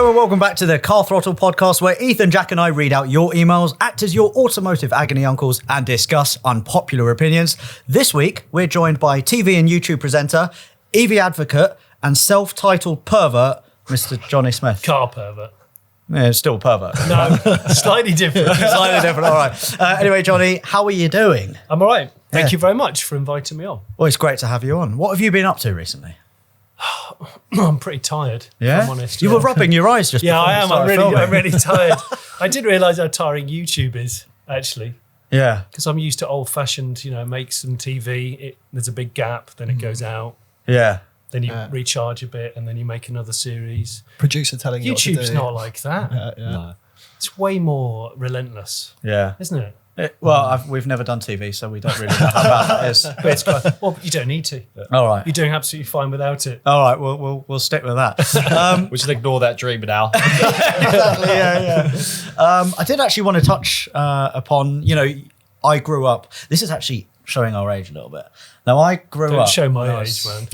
Hello and welcome back to the Car Throttle podcast, where Ethan, Jack and I read out your emails, act as your automotive agony uncles and discuss unpopular opinions. This week, we're joined by TV and YouTube presenter, EV advocate and self-titled pervert, Mr. Jonny Smith. Car pervert. Yeah, still pervert. No, slightly different. Slightly different, all right. Anyway, Jonny, how are you doing? I'm all right. Thank you very much for inviting me on. Well, it's great to have you on. What have you been up to recently? I'm pretty tired, if I'm honest. You were rubbing your eyes just before I am. filming. I'm really tired. I didn't realise how tiring YouTube is, actually. Yeah. Because I'm used to old-fashioned, make some TV. There's a big gap, then it goes out. Yeah. Then you recharge a bit, and then you make another series. Producer telling you YouTube's what to do. not like that. No. It's way more relentless, isn't it? We've never done TV, so we don't really know how bad that is. But it's quite, well, you don't need to. All right. You're doing absolutely fine without it. All right, we'll stick with that. We should ignore that dream now. Exactly, yeah. I did actually want to touch upon, I grew up, this is actually showing our age a little bit. Now, I grew Don't up. show my age, man.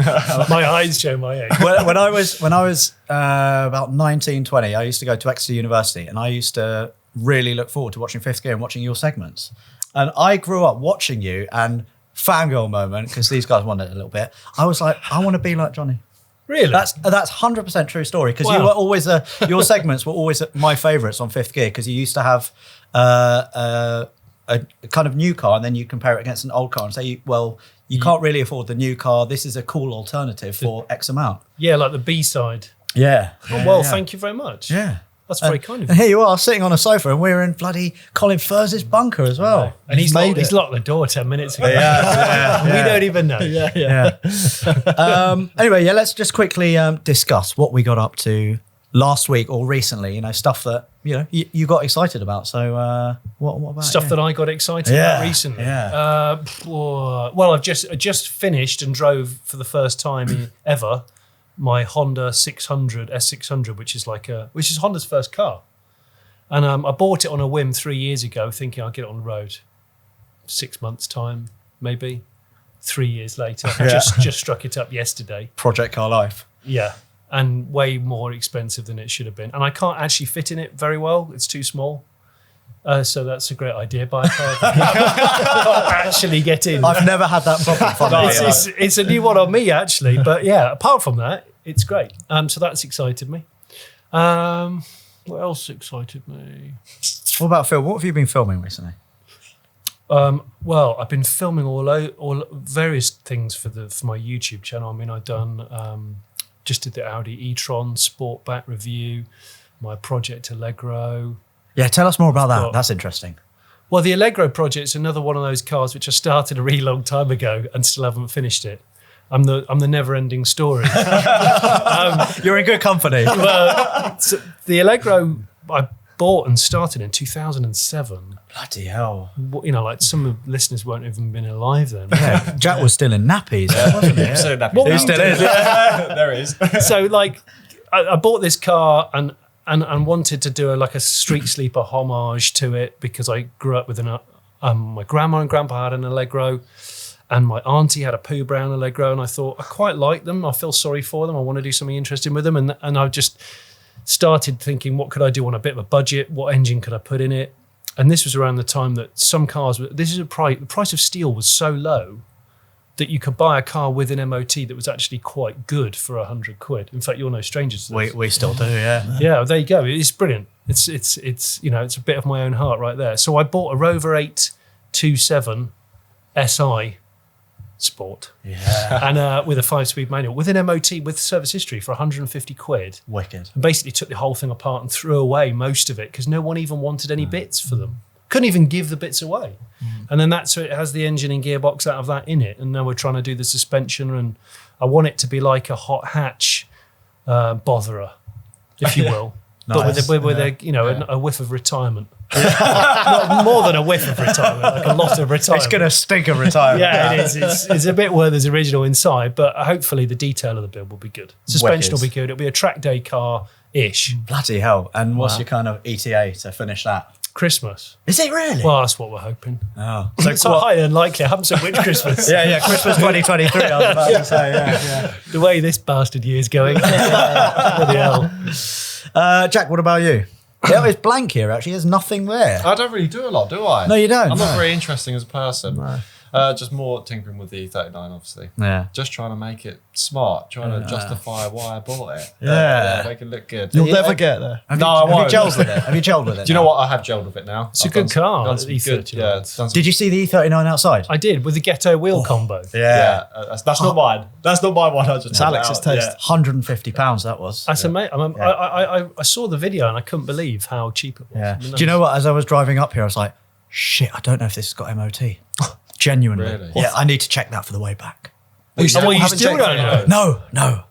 My eyes show my age. when I was about 19, 20, I used to go to Exeter University, and I used to really look forward to watching Fifth Gear and watching your segments. And I grew up watching you, and fangirl moment, because these guys wanted it a little bit. I was like, I want to be like Jonny. Really? That's 100% true story, because you were always your segments were always my favourites on Fifth Gear, because you used to have a kind of new car, and then you compare it against an old car and say, well, you can't really afford the new car. This is a cool alternative for X amount. Yeah, like the B-side. Yeah. Thank you very much. Yeah. That's very kind of And you. here you are sitting on a sofa, and we're in bloody Colin Firth's bunker as well. And he's locked the door 10 minutes ago. We don't even know. Anyway, let's just quickly discuss what we got up to last week or recently, stuff that, you got excited about. So what about Stuff that I got excited about recently. Yeah. Well, I just finished and drove for the first time ever my Honda 600 S600, which is Honda's first car, and I bought it on a whim 3 years ago, thinking I'd get it on the road. 6 months time, maybe. 3 years later, just struck it up yesterday. Project Car Life. Yeah, and way more expensive than it should have been, and I can't actually fit in it very well. It's too small. So that's a great idea. Buy a car. Not actually get in. I've never had that problem. It's a new one on me, actually. But yeah, apart from that, it's great. So that's excited me. What else excited me? What about film? What have you been filming recently? Well, I've been filming all various things for my YouTube channel. I mean, I've done just did the Audi e-tron Sportback review, my project Allegro. Yeah, tell us more about that. That's interesting. Well, the Allegro project's another one of those cars which I started a really long time ago and still haven't finished it. I'm the never-ending story. You're in good company. Well, so the Allegro I bought and started in 2007. Bloody hell. Like some of the listeners weren't even been alive then. Yeah, Jack was still in nappies, wasn't he? Still in nappies. He still is. There it is. So I bought this car and wanted to do a street sleeper homage to it, because I grew up with my grandma and grandpa had an Allegro, and my auntie had a Pooh Brown Allegro, and I thought I quite like them. I feel sorry for them. I want to do something interesting with them, and I just started thinking, what could I do on a bit of a budget? What engine could I put in it? And this was around the time that some cars the price of steel was so low that you could buy a car with an MOT that was actually quite good for £100. In fact, you're no strangers to this. We still do, yeah. Yeah, there you go. It's brilliant. It's it's a bit of my own heart right there. So I bought a Rover 827 SI Sport, and with a 5-speed manual, with an MOT, with service history for £150. Wicked. And basically took the whole thing apart and threw away most of it because no one even wanted any bits for them. Couldn't even give the bits away. And then it has the engine and gearbox out of that in it. And now we're trying to do the suspension, and I want it to be like a hot hatch botherer, if you will. Nice. But with a whiff of retirement. Not more than a whiff of retirement, like a lot of retirement. It's going to stink of retirement. Yeah, it is. It's a bit Werther's original inside, but hopefully the detail of the build will be good. Suspension will be good. It'll be a track day car-ish. Bloody hell. And what's your kind of ETA to finish that? Christmas. Is it really? Well, that's what we're hoping. Oh. So it's highly unlikely. I haven't said which Christmas. Yeah, Christmas 2023, I was about to say, yeah. The way this bastard year's going. Bloody hell. Jack, what about you? Yeah, it's blank here, actually. There's nothing there. I don't really do a lot, do I? No, you don't. I'm no. not very interesting as a person. No. Just more tinkering with the E39, obviously. Yeah. Just trying to make it smart, trying to justify why I bought it. Yeah. Make it look good. You'll never get there. Have No, you, I have you won't. gelled with it? Have you gelled with it? Do you know what? I have gelled with it now. It's a good car, Done some the good, E39. yeah, done some, Did you see the E39 outside? I did with the ghetto wheel combo. yeah, that's not mine. That's not my one. I just It's Alex's taste. £150 that was. That's amazing. I saw the video and I couldn't believe how cheap it was. Yeah. I mean, Do you know what? As I was driving up here, I was like, shit, I don't know if this has got MOT. Genuinely. Really? Yeah, I need to check that for the way back. you still haven't don't checked know. No.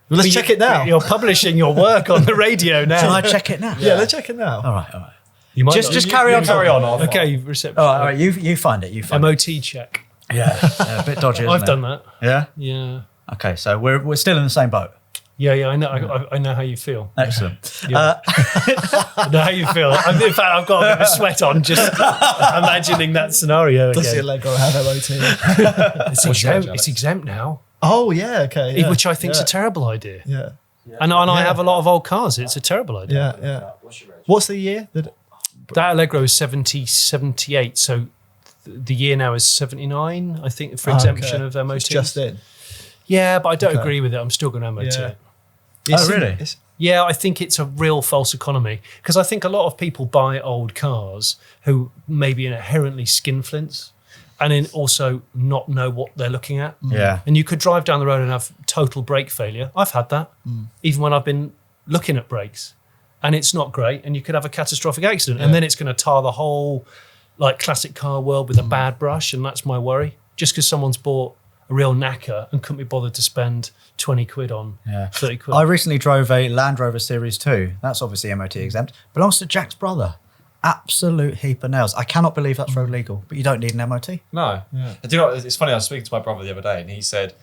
Well, let's check it now. You're publishing your work on the radio now. Shall I check it now? Yeah, let's check it now. All right. You might Just not. carry on. Carry on. Okay, reception. All right, you find it. You find it. MOT check. Yeah, a bit dodgy. I've done that. Yeah. Yeah. Okay, so we're still in the same boat. Yeah, I know. I know how you feel. Excellent. Yeah. I know how you feel. In fact, I've got a bit of a sweat on just imagining that scenario Does your again. Lego have MOT? It's exempt now, Oh, yeah, okay. Yeah. which I think is yeah. a terrible idea. Yeah, And I have a lot of old cars. It's a terrible idea. yeah. What's the year? That Allegro is 78, so the year now is 79, I think, for exemption of MOT. It's just in. Yeah, but I don't agree with it. I'm still going to MOT Yeah. it. Oh, really? It's- Yeah, I think it's a real false economy because I think a lot of people buy old cars who maybe are inherently skinflints and then also not know what they're looking at. Yeah. And you could drive down the road and have total brake failure. I've had that, even when I've been looking at brakes, and it's not great. And you could have a catastrophic accident, and then it's going to tar the whole like classic car world with a bad brush. And that's my worry. Just because someone's bought a real knacker and couldn't be bothered to spend 20 quid on 30 quid. I recently drove a Land Rover Series 2. That's obviously MOT exempt. Belongs to Jack's brother. Absolute heap of nails. I cannot believe that's road legal, but you don't need an MOT. No. Yeah. Do you know, it's funny, I was speaking to my brother the other day and he said,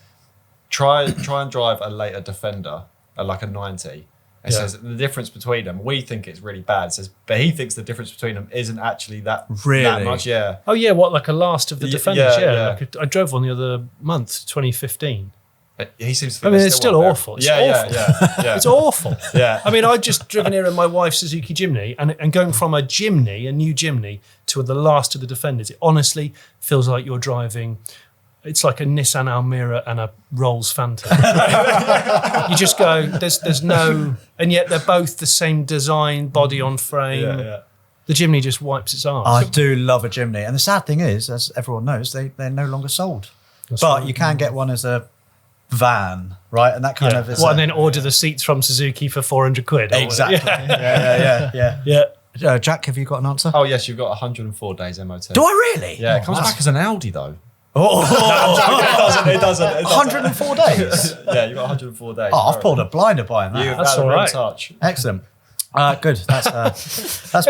try and drive a later Defender, like a 90. It says the difference between them, we think it's really bad. It says, but he thinks the difference between them isn't actually that much. Yeah. Oh yeah, what, like a last of the Defenders? yeah, Yeah, yeah. Like I drove one the other month, 2015. But he seems to I think mean, they're it's still what, they're- awful. It's yeah, awful. yeah. It's awful. Yeah. I mean, I just driven here in my wife's Suzuki Jimny, and going from a Jimny, a new Jimny, to the last of the Defenders, it honestly feels like you're driving. It's like a Nissan Almera and a Rolls Phantom. You just go, there's no, and yet they're both the same design, body on frame. Yeah. The Jimny just wipes its arse. I do love a Jimny. And the sad thing is, as everyone knows, they're no longer sold. But right. you can get one as a van, right? And that kind of is... and then order the seats from Suzuki for 400 quid. or whatever. Exactly. Yeah. Yeah. Jack, have you got an answer? Oh, yes, you've got 104 days MOT. Do I really? Yeah, it comes back as an Audi, though. Oh, It doesn't. 104 days. Yeah, you've got 104 days. Oh, I've pulled a blinder buying that. You've That's had a all real right. touch. Excellent. Good. That's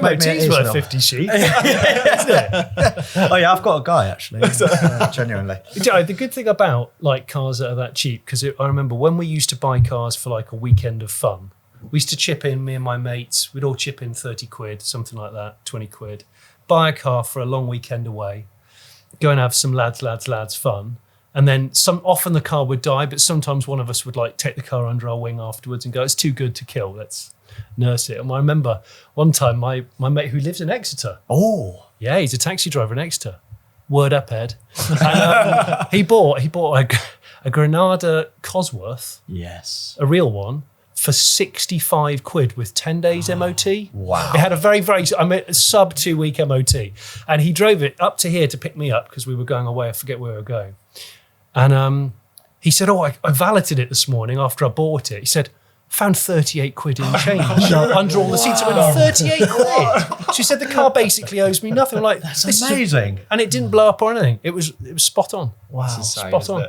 made me at MOT's ease worth now. 50 sheep. Oh yeah, I've got a guy actually. Genuinely. The good thing about like cars that are that cheap, because I remember when we used to buy cars for like a weekend of fun, we used to chip in, me and my mates, we'd all chip in 30 quid, something like that, 20 quid, buy a car for a long weekend away, go and have some lads fun. And then often the car would die, but sometimes one of us would like take the car under our wing afterwards and go, it's too good to kill, let's nurse it. And I remember one time my mate who lives in Exeter, yeah, he's a taxi driver in Exeter. Word up, Ed. And, he bought a Granada Cosworth, Yes. a real one, for 65 quid with 10 days MOT. Wow. It had a very, very, sub 2 week MOT. And he drove it up to here to pick me up because we were going away. I forget where we were going. And he said, I valeted it this morning after I bought it. He said, found 38 quid in change under all the seats. I went, 38 quid? She said, the car basically owes me nothing. I'm like, That's this is amazing. and it didn't blow up or anything. It was spot on. Wow. Insane, Spot isn't on.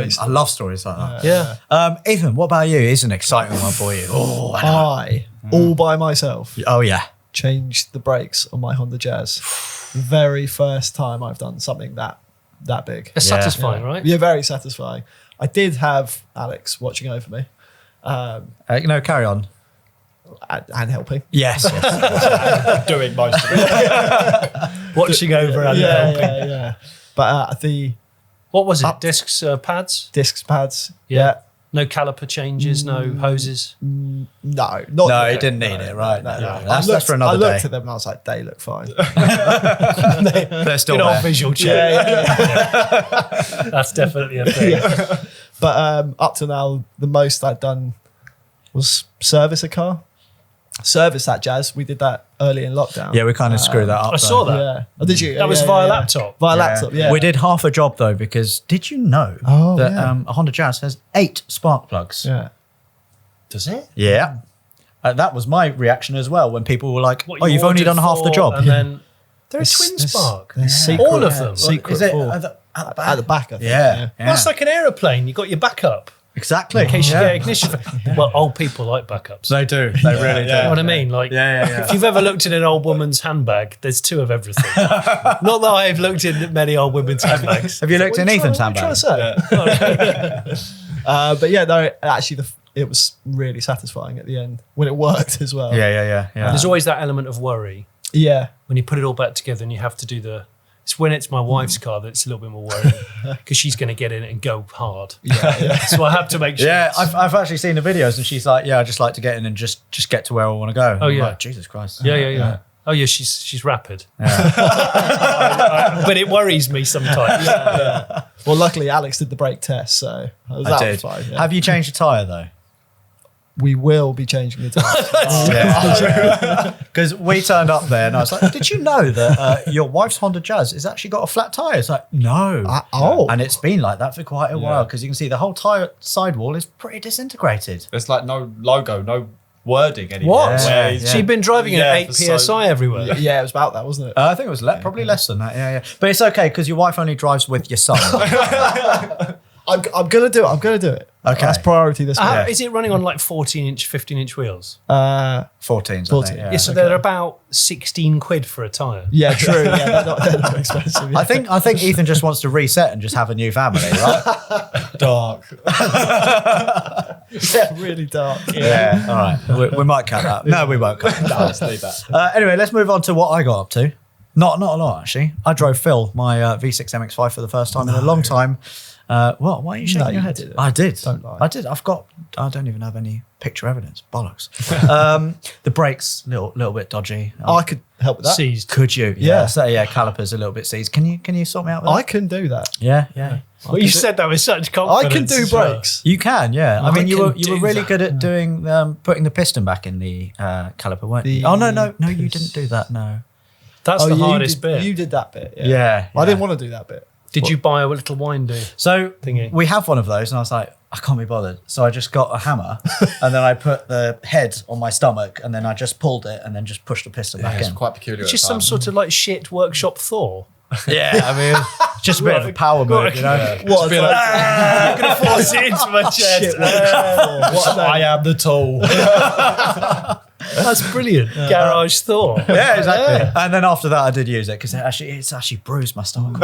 it? I love stories like that. Yeah. Ethan, what about you? It's an exciting one for you. Oh, I, all by myself, oh yeah. changed the brakes on my Honda Jazz. Very first time I've done something that big. It's satisfying, right? Yeah, very satisfying. I did have Alex watching over me Carry on. and helping. Yes. Doing most of it. Watching over and helping. Yeah. But the What was it? Discs, pads? discs, pads, Yeah. No caliper changes, no hoses. No, not No, the- he didn't need it, right? No. That's for another I looked day. at them and I was like, they look fine. They're still Good old there. visual check. Yeah. That's definitely a thing. But up to now, the most I'd done was service a car. Service that Jazz. We did that early in lockdown. Yeah, we kind of screwed that up. I saw that. Yeah. Oh, did you? That was Yeah, via yeah. laptop. Via laptop, yeah. We did half a job though, because did you know Oh, that yeah. a Honda Jazz has 8 spark plugs? Yeah. Does it? Yeah. That was my reaction as well when people were like, What, "Oh, you you've only ordered done half the 4 job." and then they're a There's- twin there's- spark. there's secret- All of them. Secret Is it four. at the back? At the back, I think. Yeah. Well, it's like an aeroplane. You got your backup Exactly. in case you Yeah. get ignition. Well, old people like backups. They do. They really do. You know what I mean? Like, Yeah. if you've ever looked in an old woman's handbag, there's 2 of everything. Not that I've looked in many old women's handbags. Have you looked in Ethan's What are you handbag? trying to say? But yeah, no, actually, it was really satisfying at the end when it worked as well. Yeah. There's always that element of worry Yeah. when you put it all back together and you have to do the. It's when it's my wife's car that's a little bit more worrying because she's going to get in it and go hard. Yeah. So I have to make sure. Yeah, I've actually seen the videos, and she's like, "Yeah, I just like to get in and just get to where I want to go." Oh, I'm yeah. like, Jesus Christ. Yeah. Oh yeah, she's rapid. But it worries me sometimes. Well, luckily, Alex did the brake test, so that I did. was fine. Yeah. Have you changed your tyre though? We will be changing the tire. Because we turned up there, and I was like, "Did you know that your wife's Honda Jazz has actually got a flat tyre?" It's like, no. Oh. And it's been like that for quite a while, because you can see the whole tyre sidewall is pretty disintegrated. There's like no logo, no wording anymore. What? Yeah, Where yeah. She'd been driving Yeah, at 8 for so- psi everywhere. Yeah, it was about that, wasn't it? I think it was probably less than that. Yeah. But it's okay because your wife only drives with your son. I'm gonna do it. I'm gonna do it. Okay. That's priority this week. Is it running on like 14-inch, 15-inch wheels? 14s, I 14. think. Yeah, so they're about 16 quid for a tyre. Yeah, true. Yeah, they're not expensive. Yeah. I think Ethan just wants to reset and just have a new family, right? dark. yeah, really dark. Yeah. All right. We might cut that. No, we won't cut that. No, let's leave that. Anyway, let's move on to what I got up to. Not a lot, actually. I drove Phil, my V6 MX-5 for the first time in a long time. What? Why are you shaking No, your you head? didn't. I did. Don't lie. I did. I don't even have any picture evidence. Bollocks. The brakes, little bit dodgy. I could help with that. Seized. Could you? Yeah. So calipers a little bit seized. Can you sort me out with that? I can do that. Yeah. Well, you said that with such I confidence. can do as well. brakes. You can, yeah. I mean, you were do really that. good at doing putting the piston back in the caliper, weren't you? The Oh no, you didn't do that. No. That's the you hardest did, bit. You did that bit. Yeah, I didn't want to do that bit. Did you buy a little windy? So Thingy. we have one of those, and I was like, I can't be bothered. So I just got a hammer, and then I put the head on my stomach, and then I just pulled it, and then just pushed the piston back It's in. quite peculiar. It's at just some times. sort of like shit workshop Thor. Yeah, I mean, just a bit of a power move, you know. What? Be like, I'm going to force it into my chest. Shit, what I am the tool. That's brilliant. Garage Thor. Yeah, exactly. And then after that, I did use it because it's actually bruised my stomach.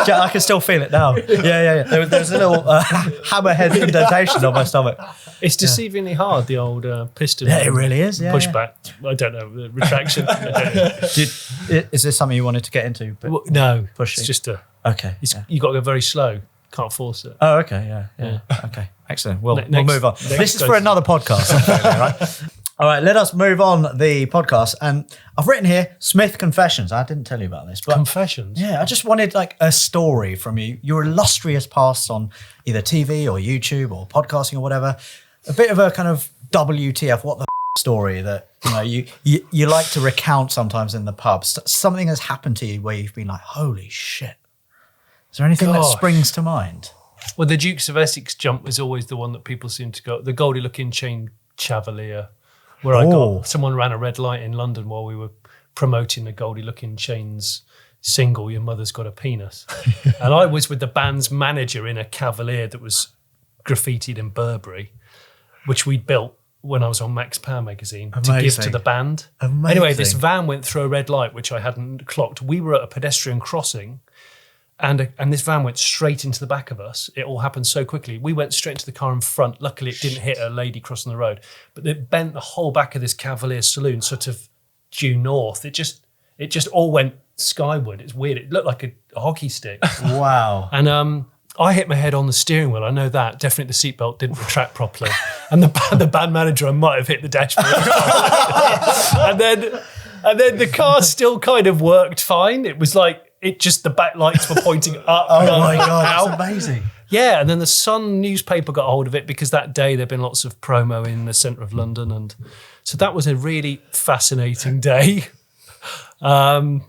Yeah, I can still feel it now. Yeah. There's a little hammerhead indentation on my stomach. It's deceivingly hard, the old piston. Yeah, it really is. Yeah, Pushback. I don't know. The retraction. I don't know. Is this something you wanted to get into? But Well, no. Pushing. It's just okay. you got to go very slow. Can't force it. Oh, okay. Yeah. Okay. Excellent. We'll Next- move on. next This is for question. another podcast. Right? All right. Let us move on the podcast. And I've written here Smith Confessions. I didn't tell you about this, but Confessions. yeah, I just wanted like a story from you. Your illustrious past on either TV or YouTube or podcasting or whatever. A bit of a kind of WTF, what the story that you like to recount sometimes in the pub. Something has happened to you where you've been like, holy shit. Is there anything that Gosh. springs to mind? Well, the Dukes of Essex jump was always the one that people seem to go. The Goldie looking chain Cavalier, where I Oh. got someone ran a red light in London while we were promoting the Goldie looking chains single, Your Mother's Got a Penis. And I was with the band's manager in a Cavalier that was graffitied in Burberry, which we'd built when I was on Max Power magazine to give Amazing. to the band. Amazing. Anyway, this van went through a red light, which I hadn't clocked. We were at a pedestrian crossing. And this van went straight into the back of us. It all happened so quickly. We went straight into the car in front. Luckily, it didn't hit a lady crossing the road. But it bent the whole back of this Cavalier saloon sort of due north. It just all went skyward. It's weird. It looked like a hockey stick. Wow. And I hit my head on the steering wheel. I know that. Definitely the seatbelt didn't retract properly. And the band manager, I might have hit the dashboard. and then the car still kind of worked fine. It was like, the back lights were pointing up. Oh my God, that's amazing. Yeah, and then the Sun newspaper got a hold of it because that day there'd been lots of promo in the centre of London. And so that was a really fascinating day. How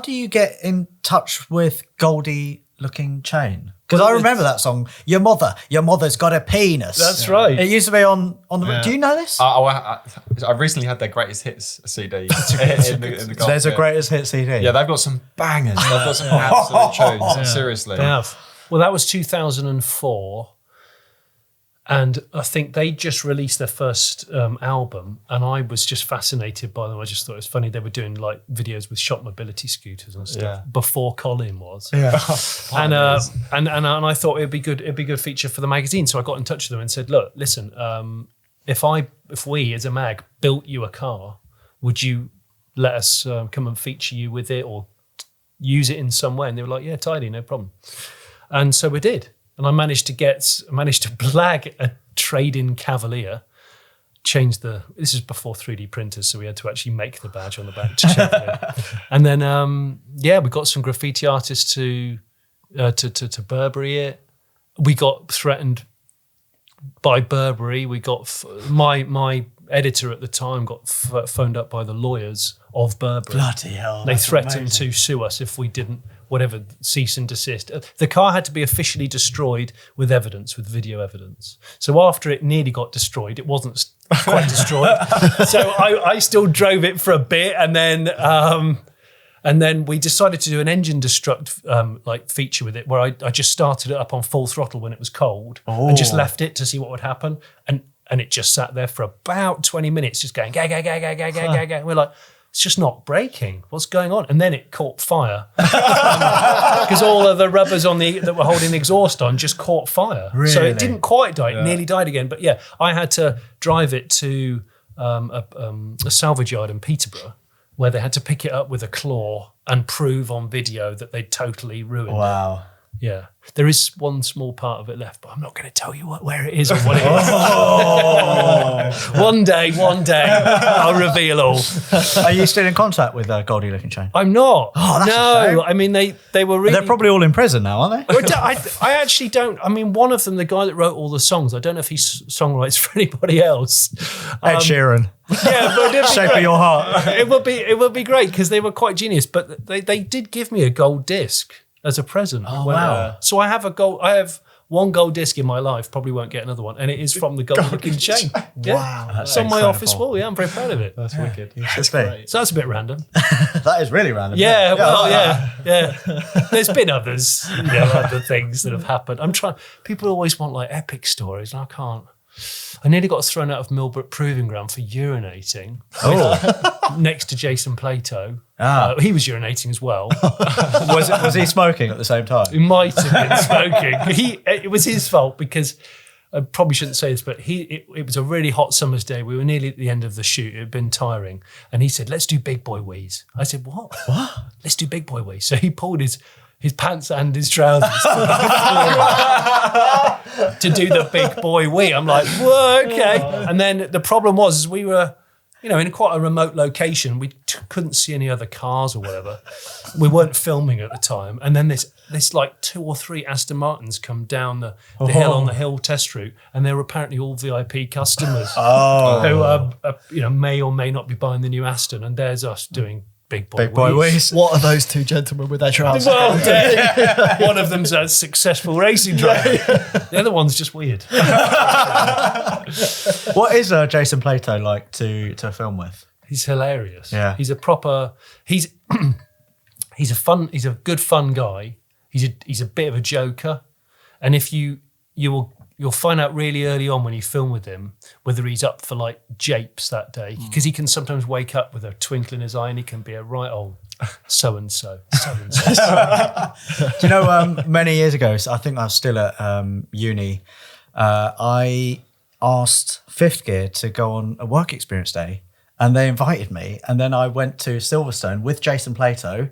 do you get in touch with Goldie Looking Chain? Because I remember that song, Your Mother's Got a Penis. That's right. It used to be on the... Do you know this? I recently had their greatest hits CD in the golf. There's a greatest hit CD. Yeah, they've got some bangers. They've got some absolute tunes. Seriously. They have. Well, that was 2004. And I think they just released their first album, and I was just fascinated by them. I just thought it was funny. They were doing like videos with shop mobility scooters and stuff before Colin was. Yeah, and I thought it'd be good. It'd be a good feature for the magazine. So I got in touch with them and said, "Look, listen, if we as a mag built you a car, would you let us come and feature you with it or use it in some way?" And they were like, "Yeah, tidy, no problem." And so we did. And I managed to blag a trade-in Cavalier, this is before 3D printers, so we had to actually make the badge on the back to check it. And then, we got some graffiti artists to Burberry it. We got threatened by Burberry. We got, my editor at the time got phoned up by the lawyers of Burberry. Bloody hell. They threatened to sue us if we didn't, whatever, cease and desist. The car had to be officially destroyed with evidence, with video evidence. So after it nearly got destroyed, it wasn't quite destroyed. So I still drove it for a bit, and then we decided to do an engine destruct feature with it, where I just started it up on full throttle when it was cold and just left it to see what would happen. And it just sat there for about 20 minutes, just going, ga, ga, ga, ga, ga, ga, ga, ga. We're like, it's just not braking. What's going on? And then it caught fire because all of the rubbers that were holding the exhaust on just caught fire. Really? So it didn't quite die. It nearly died again. But yeah, I had to drive it to a salvage yard in Peterborough, where they had to pick it up with a claw and prove on video that they'd totally ruined it. Wow. Yeah. There is one small part of it left, but I'm not going to tell you where it is or what it is. One day, I'll reveal all. Are you still in contact with Goldie Looking Chain? I'm not. Oh, that's a shame. I mean, they were really... They're probably all in prison now, aren't they? I actually don't. I mean, one of them, the guy that wrote all the songs, I don't know if he songwrites for anybody else. Ed Sheeran. Yeah, but Shape of Your Heart. It would be great because they were quite genius, but they did give me a gold disc as a present. Oh, wow. So I have one gold disc in my life, probably won't get another one, and it is from the Gold Looking Chain. Yeah. Wow. It's on my office wall. Yeah, I'm very proud of it. That's wicked. That's great. So that's a bit random. That is really random. Yeah, yeah. There's been others, other things that have happened. People always want like epic stories, and I can't. I nearly got thrown out of Millbrook Proving Ground for urinating next to Jason Plato. He was urinating as well. Was he smoking at the same time? He might have been smoking. It was his fault because I probably shouldn't say this, but it was a really hot summer's day. We were nearly at the end of the shoot. It had been tiring. And he said, "Let's do big boy wheeze." I said, "What? Let's do big boy wheeze." So he pulled his pants and his trousers to do the big boy wee. I'm like, whoa, okay. And then the problem was we were, in quite a remote location. We couldn't see any other cars or whatever. We weren't filming at the time. And then this like 2 or 3 Aston Martins come down the hill on the hill test route, and they were apparently all VIP customers who may or may not be buying the new Aston. And there's us doing big boy wheeze. What are those two gentlemen with their trousers? Well, one of them's a successful racing driver. The other one's just weird. What is Jason Plato like to film with? He's hilarious. Yeah. He's a proper. He's a good fun guy. He's a bit of a joker, and if you'll find out really early on when you film with him whether he's up for like japes that day, because he can sometimes wake up with a twinkle in his eye and he can be a right old so-and-so. Do you know, many years ago, so I think I was still at uni, I asked Fifth Gear to go on a work experience day, and they invited me, and then I went to Silverstone with Jason Plato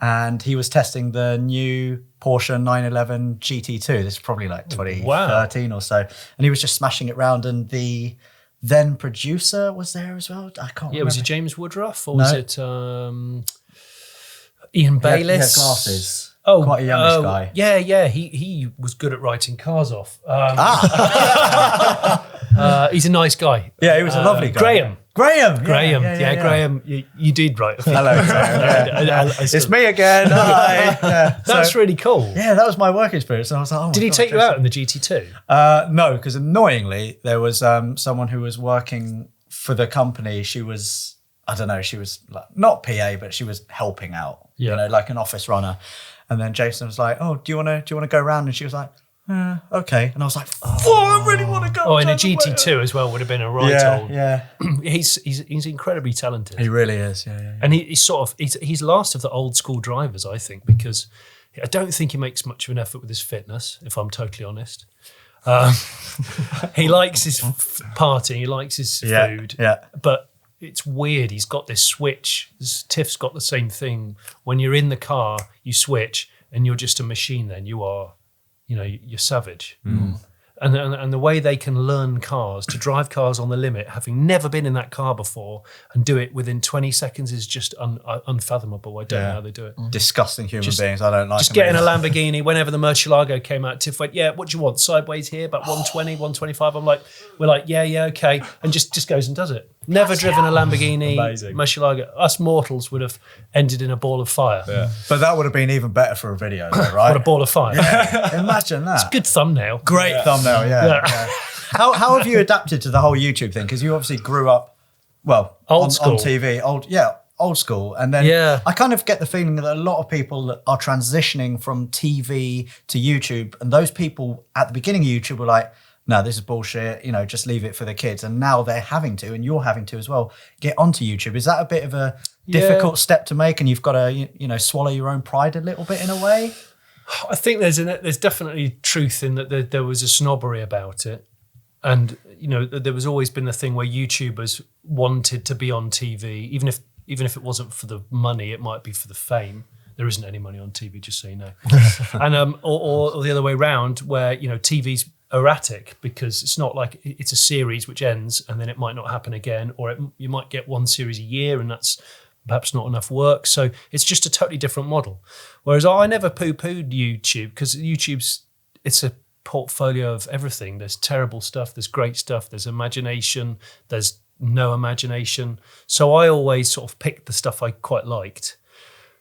and he was testing the new Porsche 911 GT2. This is probably like 2013 or so, and he was just smashing it round. And the then producer was there as well. I can't remember. Yeah, was it James Woodruff or No. was it Ian Bayliss? He had glasses. Oh, quite a youngish guy. Yeah. He was good at writing cars off. He's a nice guy. Yeah, he was a lovely guy. Graham. Graham. Yeah, Graham. You did write. Hello. It's me again. Hi. Yeah. That's really cool. Yeah, that was my work experience. And I was like, oh my Did he God, take you out in the GT2? No, because annoyingly, there was someone who was working for the company. She was, I don't know, she was like, not PA, but she was helping out. Yeah. You know, like an office runner. And then Jason was like, "Oh, do you want to go around?" And she was like, "Okay." And I was like, "Oh, I really want to go." Oh, and a GT2 as well would have been a right old. Yeah, He's incredibly talented. he really is. Yeah. And he's last of the old school drivers, I think, because I don't think he makes much of an effort with his fitness, if I'm totally honest. He likes his partying, he likes his food, but it's weird. He's got this switch. Tiff's got the same thing. When you're in the car, you switch, and you're just a machine. Then you're savage. And the way they can learn cars, to drive cars on the limit, having never been in that car before, and do it within 20 seconds is just unfathomable. I don't know how they do it. Disgusting human beings. I don't like Just them getting a either. Lamborghini, whenever the Murcielago came out, Tiff went, "Yeah, what do you want? Sideways here, about 120, 125. We're like, yeah, okay. And just goes and does it. Never driven a Lamborghini Amazing. Murcielago. Us mortals would have ended in a ball of fire. Yeah. But that would have been even better for a video, though, right? What a ball of fire. Imagine that. Good thumbnel. Great thumbnail, yeah. How have you adapted to the whole YouTube thing? Because you obviously grew up, well, Old on school. TV, old school. And then I kind of get the feeling that a lot of people are transitioning from TV to YouTube. And those people at the beginning of YouTube were like, no, this is bullshit, just leave it for the kids. And now they're having to, and you're having to as well, get onto YouTube. Is that a bit of a difficult step to make, and you've got to, swallow your own pride a little bit in a way? I think there's definitely truth in that there was a snobbery about it. And, there was always been a thing where YouTubers wanted to be on TV, even if it wasn't for the money, it might be for the fame. There isn't any money on TV, just so you know. And or the other way around, where TV's erratic, because it's not like it's a series which ends and then it might not happen again, or you might get one series a year and that's perhaps not enough work. So it's just a totally different model. Whereas I never poo-pooed YouTube, because it's a portfolio of everything. There's terrible stuff, there's great stuff, there's imagination, there's no imagination. So I always sort of picked the stuff I quite liked.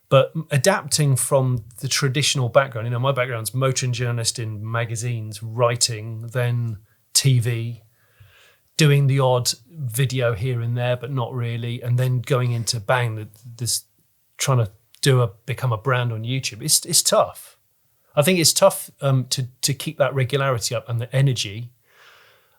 But adapting from the traditional background, my background's motoring journalist in magazines, writing, then TV, doing the odd video here and there, but not really, and then going into this trying to become a brand on YouTube. It's tough. I think it's tough to keep that regularity up and the energy.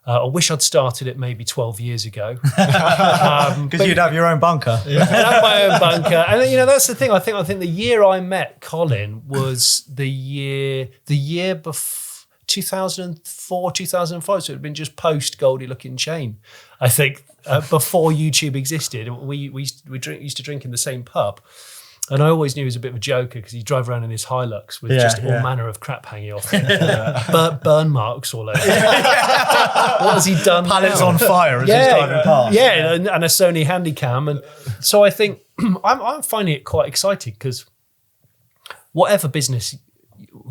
I wish I'd started it maybe 12 years ago. Because you'd have your own bunker. I'd have my own bunker. And that's the thing. I think the year I met Colin was the year before 2004, 2005. So it had been just post Goldie Looking Chain. I think before YouTube existed, we used to drink in the same pub. And I always knew he was a bit of a joker because he'd drive around in his Hilux with all manner of crap hanging off him. Burn marks all over. What has he done? Pallets now? on fire as he's driving past. Yeah, and a Sony Handycam. And so I think I'm finding it quite exciting, because whatever business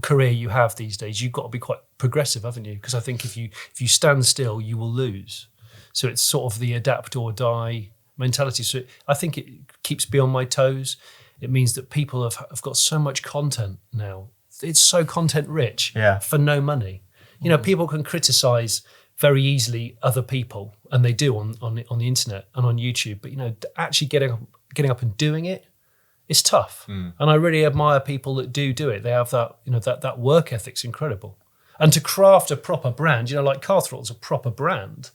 career you have these days, you've got to be quite progressive, haven't you? Because I think if you stand still, you will lose. So it's sort of the adapt or die mentality. So I think it keeps me on my toes. It means that people have got so much content now. It's so content rich for no money. People can criticize very easily other people, and they do on the internet and on YouTube. But actually getting up and doing it, it's tough. And I really admire people that do it. They have that that work ethic's incredible. And to craft a proper brand, like Car Throttle's a proper brand.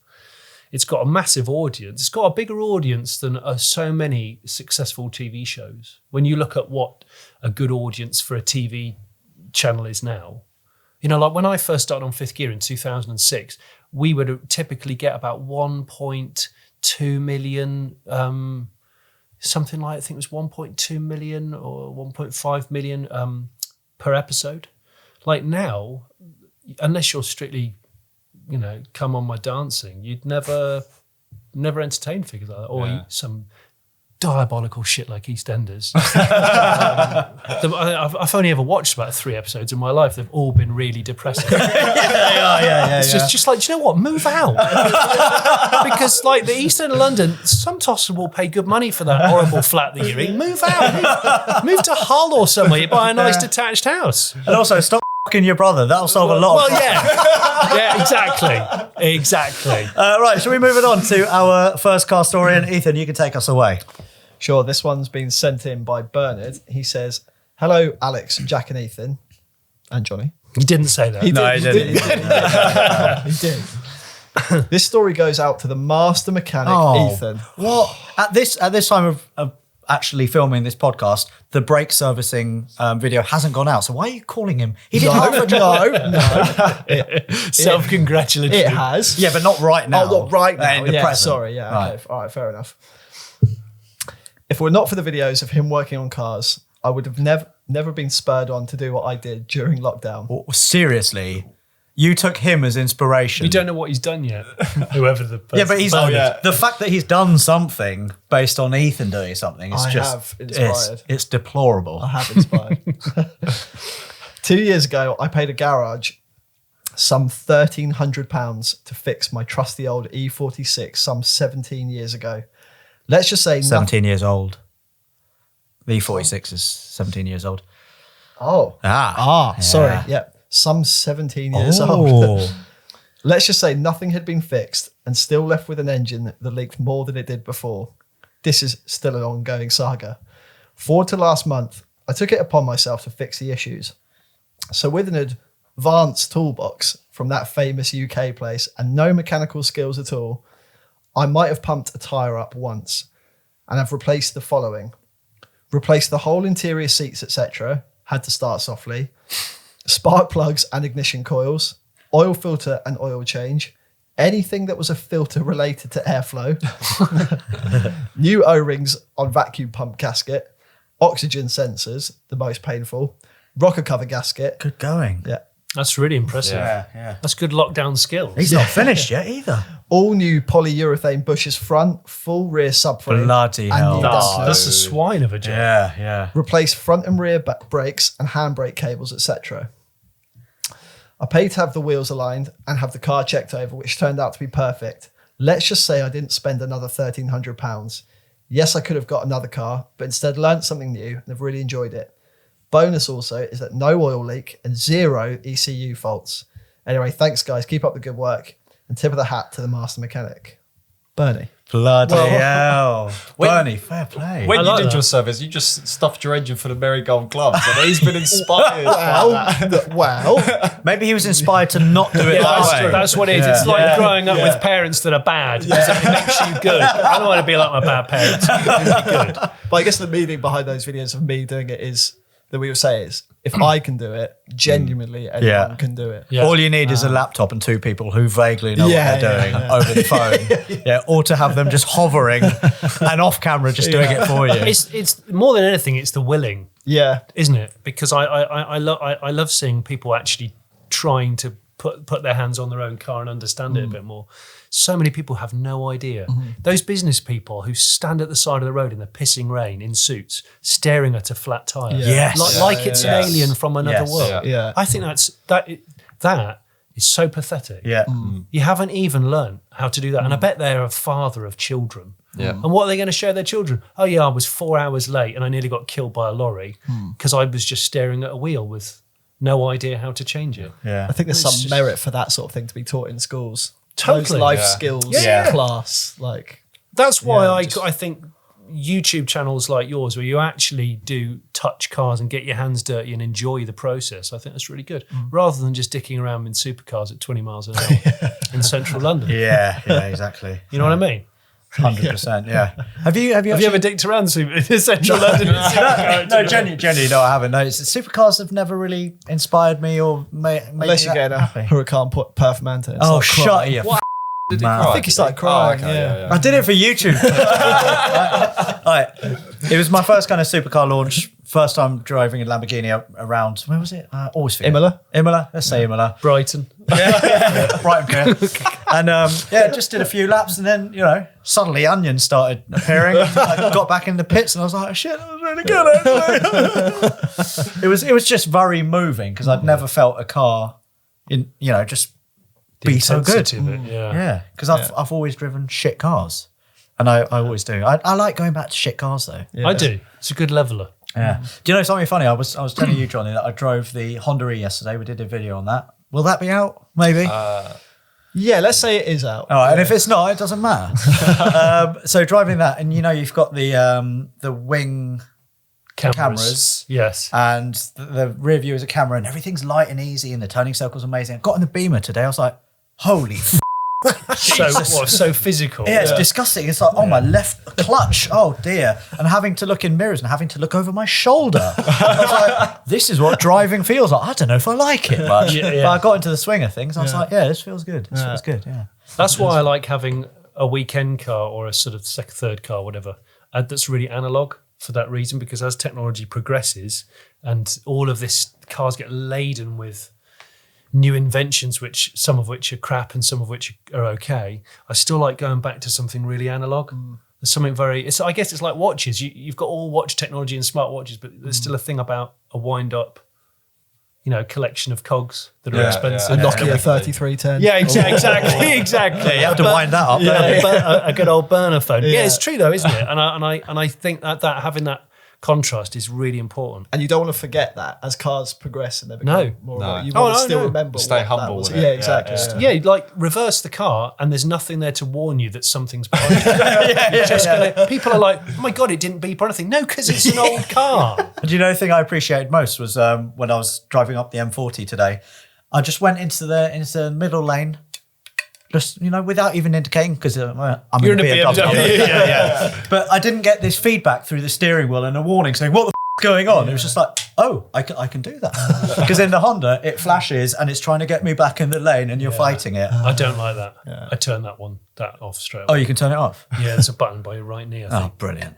It's got a massive audience. It's got a bigger audience than so many successful TV shows. When you look at what a good audience for a TV channel is now, like when I first started on Fifth Gear in 2006, we would typically get about 1.2 million something like, I think it was 1.2 million or 1.5 million per episode. Like now, unless you're strictly, come on my dancing, you'd never entertain figures like that, or some diabolical shit like EastEnders. I've only ever watched about 3 episodes in my life. They've all been really depressing. It's just like, do you know what? Move out. Because like the East End of London, some tosser will pay good money for that horrible flat that you're in. Move out. Move to Hull or somewhere. You buy a nice detached house. And also, stop f***ing your brother. That'll solve a lot of yeah, exactly. Right, shall we move it on to our first car story? And Ethan, you can take us away. Sure, this one's been sent in by Bernard. He says, hello, Alex, Jack and Ethan. And Johnny. He didn't say that. He didn't. He did. This story goes out to the master mechanic, Ethan. What? At this time of actually filming this podcast, the brake servicing video hasn't gone out. So why are you calling him? He didn't have a job. No. Self-congratulatory. It has. Yeah, but not right now. Oh, not right now. In the Yeah, present. sorry. Yeah, Right. okay. All right, fair enough. If it were not for the videos of him working on cars, I would have never been spurred on to do what I did during lockdown. Well, seriously, you took him as inspiration. You don't know what he's done yet. Whoever the person. Yeah, but he's yeah. the fact that he's done something based on Ethan doing something is I just have inspired. It's deplorable. I have inspired. 2 years ago, I paid a garage some £1,300 to fix my trusty old E46 some 17 years ago. Let's just say 17 years old. The E46 is 17 years old. Sorry. Yeah. Some 17 years old. Let's just say nothing had been fixed and still left with an engine that leaked more than it did before. This is still an ongoing saga. Forward to last month, I took it upon myself to fix the issues. So with an advanced toolbox from that famous UK place and no mechanical skills at all, I might have pumped a tyre up once and have replaced the following. Replaced the whole interior seats, etc. Had to start softly. Spark plugs and ignition coils. Oil filter and oil change. Anything that was a filter related to airflow. New O-rings on vacuum pump gasket. Oxygen sensors, the most painful. Rocker cover gasket. Good going. Yeah. That's really impressive. Yeah. That's good lockdown skills. He's not finished yet either. All new polyurethane bushes front, full rear subframe. Bloody and hell. new That's, dampers. that's a swine of a job. Yeah. Replace front and rear brakes and handbrake cables, etc. I paid to have the wheels aligned and have the car checked over, which turned out to be perfect. Let's just say I didn't spend another £1,300. Yes, I could have got another car, but instead learnt something new and have really enjoyed it. Bonus also is that no oil leak and 0 ECU faults. Anyway, thanks guys. Keep up the good work. And tip of the hat to the master mechanic, Bernie. Bloody hell. Bernie, fair play. When I you like did that. your service, you just stuffed your engine full of marigold gloves, and he's been inspired. Well, Maybe he was inspired to not do it Yeah, that way. that's what it is. It's like growing up with parents that are bad. It makes you good. I don't want to be like my bad parents. Be good. but I guess the meaning behind those videos of me doing it is that we would say is if I can do it, genuinely anyone can do it. Yeah. All you need is a laptop and 2 people who vaguely know what they're doing over the phone. Or to have them just hovering and off camera just doing it for you. It's more than anything, it's the willing, Yeah. isn't it? Because I love seeing people actually trying to put their hands on their own car and understand it a bit more. So many people have no idea. Those business people who stand at the side of the road in the pissing rain in suits, staring at a flat tire, Yes. like it's an alien from another world. Yeah. I think that is so pathetic. Yeah. You haven't even learned how to do that. And I bet they're a father of children. Yeah. And what are they going to show their children? Oh, yeah, I was 4 hours late and I nearly got killed by a lorry because I was just staring at a wheel with no idea how to change it. Yeah. I think there's It's some just- merit for that sort of thing to be taught in schools. Totally. Those life Yeah. skills Yeah. class. Like, That's why Yeah, I think YouTube channels like yours, where you actually do touch cars and get your hands dirty and enjoy the process, I think that's really good. Rather than just dicking around in supercars at 20 miles an hour in central London. Yeah, exactly. You know what I mean? 100%, yeah. Have you Have you ever dicked around in central London? No, genuinely, no, I haven't. No, supercars have never really inspired me or made unless me you get a happy. Huracan Performante. Oh, shut your Did he Man. cry? I think he started crying. Oh, okay, yeah. I did it for YouTube. Right. It was my first kind of supercar launch. First time driving a Lamborghini around. Where was it? Always forget. Imola. Let's say Imola. Brighton. Brighton. And just did a few laps, and then suddenly onions started appearing. I got back in the pits, and I was like, "Shit, that was really good." Actually. it was just very moving because I'd never felt a car in just be so good. Yeah, because I've always driven shit cars, and I always do. I like going back to shit cars though. Yeah. I do. It's a good leveler. Yeah. Do you know something funny? I was telling you, Jonny, that I drove the Honda E yesterday. We did a video on that. Will that be out? Maybe. Yeah, let's say it is out. All right, and if it's not, it doesn't matter. So driving that, and you've got the wing cameras. Yes. And the rear view is a camera, and everything's light and easy, and the turning circle's amazing. I got in the Beamer today. I was like, holy So physical. yeah, it's disgusting. It's like, oh, my left clutch. Oh, dear. And having to look in mirrors and having to look over my shoulder. I was like, this is what driving feels like. I don't know if I like it much. Yeah. But I got into the swing of things. I was like, this feels good. This feels good, yeah. That's why I like having a weekend car or a sort of second, third car, whatever, that's really analog for that reason, because as technology progresses and all of this, cars get laden with new inventions, some of which are crap and some of which are okay, I still like going back to something really analog. There's something I guess it's like watches. You've got all watch technology and smart watches, but there's still a thing about a wind up, collection of cogs that are expensive. A Nokia 3310. Yeah, exactly. Yeah, you have to wind that up. A good old burner phone. Yeah, it's true though, isn't it? And I think that having that contrast is really important. And you don't want to forget that as cars progress and they become more. No. You want to still remember. Stay what humble that was. with it. Yeah, exactly. Yeah, like reverse the car, and there's nothing there to warn you that something's behind you. People are like, "Oh my god, it didn't beep or anything." No, because it's an old car. And do you know the thing I appreciated most was when I was driving up the M40 today, I just went into the middle lane, just without even indicating, because I'm You're in in a a BMW. BMW. But I didn't get this feedback through the steering wheel and a warning saying what the f- going on. It was just like, oh, I can do that, because in the Honda it flashes and it's trying to get me back in the lane and you're fighting it. I don't like that. I turn that off straight away. Oh, you can turn it off. Yeah, there's a button by your right knee, I think. Oh, brilliant.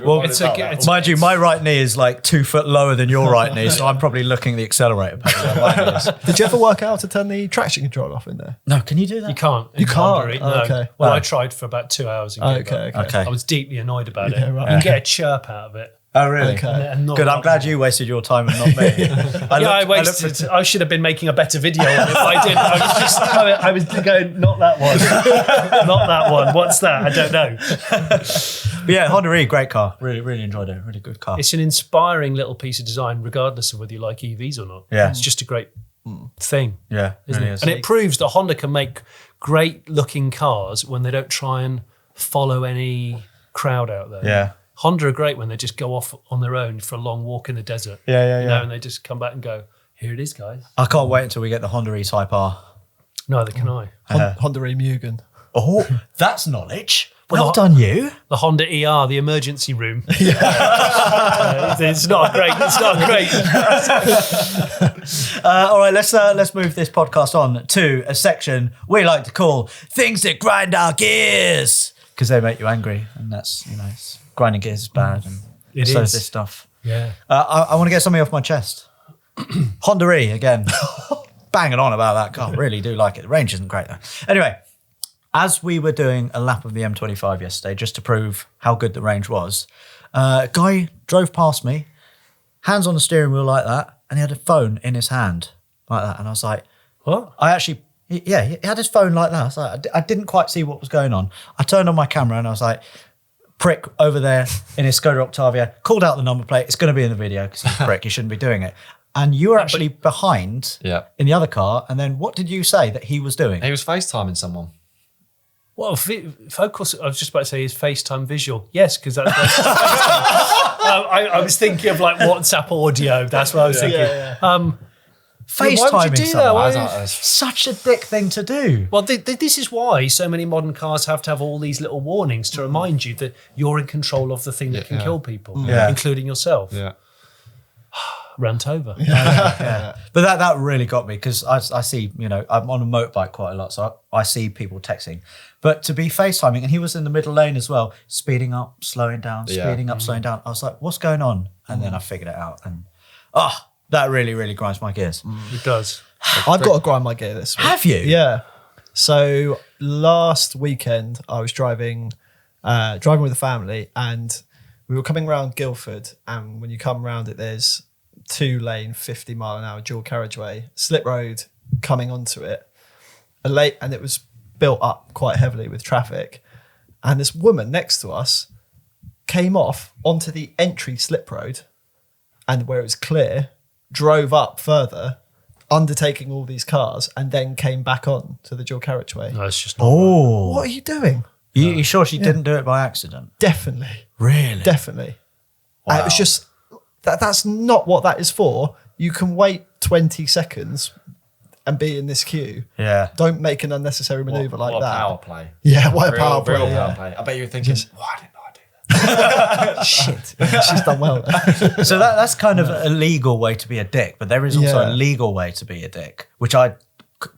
Well, it's Mind you, my right knee is like 2 foot lower than your right knee, so I'm probably looking at the accelerator pedal. Like mine is. Did you ever work out to turn the traction control off in there? No, can you do that? You can't. You can't? No. Oh, okay. Well, Oh. I tried for about 2 hours. And gave up. Okay. I was deeply annoyed about it. Yeah, right. You can get a chirp out of it. Oh, really? Okay. And not Good. I'm like- glad you wasted your time and not me. I wasted. I should have been making a better video on it, but I didn't. I was going, not that one. Not that one. What's that? I don't know. But yeah, Honda E, great car. Really, really enjoyed it. Really good car. It's an inspiring little piece of design, regardless of whether you like EVs or not. Yeah. It's just a great thing. Yeah, Isn't really it? is. And it proves that Honda can make great looking cars when they don't try and follow any crowd out there. Yeah. Honda are great when they just go off on their own for a long walk in the desert. Yeah. You know, and they just come back and go, here it is, guys. I can't wait until we get the Honda E Type R. Neither can I. Honda E Mugen. Oh, that's knowledge. Well Well, done, you. The Honda ER, the emergency room. It's not great. All right, let's move this podcast on to a section we like to call Things That Grind Our Gears, because they make you angry, and that's, it's, grinding gears is bad, and It so is. this stuff. Yeah. I want to get something off my chest. Honda E, again. Banging on about that car. Really do like it. The range isn't great, though. Anyway, as we were doing a lap of the M25 yesterday, just to prove how good the range was, a guy drove past me, hands on the steering wheel like that, and he had a phone in his hand like that. And I was like, What? he had his phone like that. I was like, I didn't quite see what was going on. I turned on my camera and I was like, prick over there in his Skoda Octavia, called out the number plate. It's going to be in the video because he's a prick. He shouldn't be doing it. And you were actually behind in the other car. And then what did you say that he was doing? He was FaceTiming someone. Well, focus. I was just about to say is FaceTime visual. Yes, because that's. I was thinking of like WhatsApp audio. That's what I was thinking. FaceTiming why would you do that? someone. Why- Such a dick thing to do. Well, this is why so many modern cars have to have all these little warnings to remind you that you're in control of the thing that can kill people, Yeah. including yourself. Yeah. rant over. Yeah. But that really got me because I see, I'm on a motorbike quite a lot, so I see people texting. But to be FaceTiming, and he was in the middle lane as well, speeding up, slowing down, speeding up, slowing down. I was like, what's going on? And then I figured it out. And that really, really grinds my gears. It does. I've got to grind my gear this week. Have you? Yeah. So last weekend I was driving with the family, and we were coming around Guildford, and when you come around it, there's 2-lane, 50-mile-an-hour dual carriageway, slip road coming onto it, and it was built up quite heavily with traffic. And this woman next to us came off onto the entry slip road, and where it was clear, drove up further, undertaking all these cars, and then came back on to the dual carriageway. No, it's just not. Oh. What are you doing? You sure she didn't do it by accident? Definitely. Really? Definitely. Wow. It was just, that's not what that is for. You can wait 20 seconds and be in this queue. Yeah. Don't make an unnecessary manoeuvre like what that. a power play. Yeah, what a power play. Real yeah. power play. I bet you're thinking, why didn't I do that? Shit. She's done well. So that's kind of a legal way to be a dick, but there is also Yeah. a legal way to be a dick, which I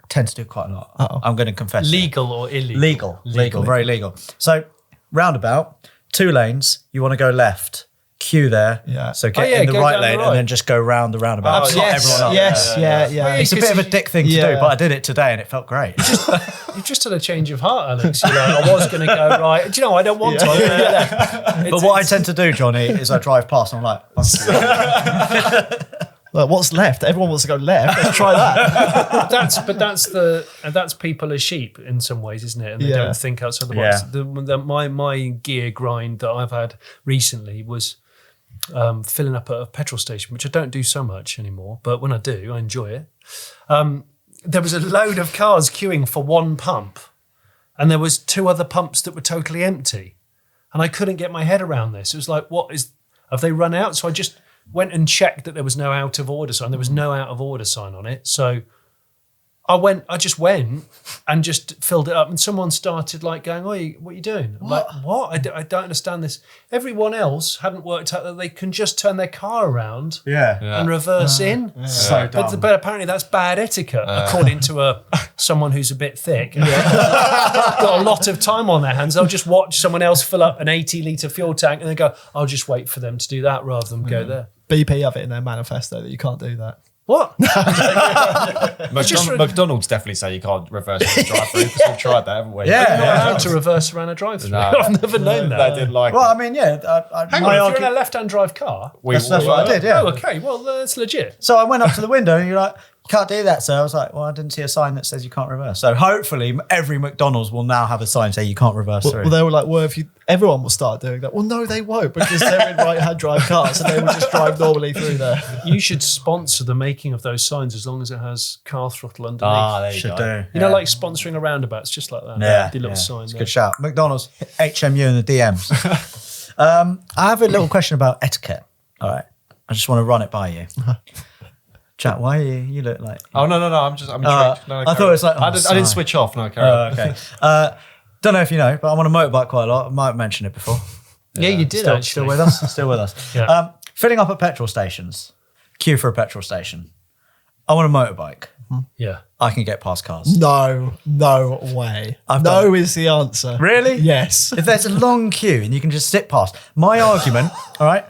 tend to do quite a lot. Uh-oh. I'm going to confess. Legal or illegal? Legal, very legal. So roundabout, 2 lanes, you want to go left, queue there. Yeah. So get yeah, in the go right down the lane right. and then just go round the roundabout. Slot everyone up. Yes, yeah. It's a bit of a dick thing to do, Yeah. but I did it today and it felt great. You just had a change of heart, Alex. You're like, I was going to go right. Do you know, I don't want to. I'm gonna go left. But what I tend to do, Johnny, is I drive past and I'm like, Well, what's left? Everyone wants to go left. Let's try that. that's people as sheep in some ways, isn't it? And they Yeah. don't think outside the box. Yeah. My gear grind that I've had recently was filling up at a petrol station, which I don't do so much anymore. But when I do, I enjoy it. There was a load of cars queuing for one pump, and there was 2 other pumps that were totally empty, and I couldn't get my head around this. It was like, have they run out? So I just went and checked that there was no out of order sign. There was no out of order sign on it. So I just went and just filled it up, and someone started like going, "Oh, what are you doing?" I'm like, what? I don't understand this. Everyone else hadn't worked out that they can just turn their car around and reverse in. So But, dumb. but apparently that's bad etiquette, according to someone who's a bit thick. Got a lot of time on their hands. They'll just watch someone else fill up an 80-litre fuel tank and then go, I'll just wait for them to do that rather than go there. BP have it in their manifesto that you can't do that. What? McDonald's definitely say you can't reverse the drive-through because we've tried that, haven't we? Yeah. How to reverse around a drive-through? No. I've never known that. They didn't like Well, it. I mean, yeah. Hang on, if you're in a left-hand drive car. That's what I did, yeah. Oh, okay. Well, that's legit. So I went up to the window and you're like, you can't do that. So I was like, well, I didn't see a sign that says you can't reverse. So hopefully every McDonald's will now have a sign saying you can't reverse through. Well, they were like, well, everyone will start doing that. Well, no, they won't, because they're in right-hand drive cars, and they will just drive normally through there. You should sponsor the making of those signs as long as it has Car Throttle underneath. There you Should go. do. You know, like sponsoring a roundabout. It's just like that. Yeah. The little yeah. sign It's a there. good shout. McDonald's, HMU in the DMs. I have a little question about etiquette. All right. I just want to run it by you. Chat, why are you look like... Oh, no. I'm intrigued. No, I thought it was like... I didn't switch off. No, carry on. Okay. Don't know if you know, but I'm on a motorbike quite a lot. I might have mentioned it before. Yeah, you did Still actually. with us? Still with us. Yeah. Filling up at petrol stations. Queue for a petrol station. I want a motorbike. Yeah. I can get past cars. No way. I've No done is the answer. Really? Yes. If there's a long queue and you can just sit past. My argument, all right,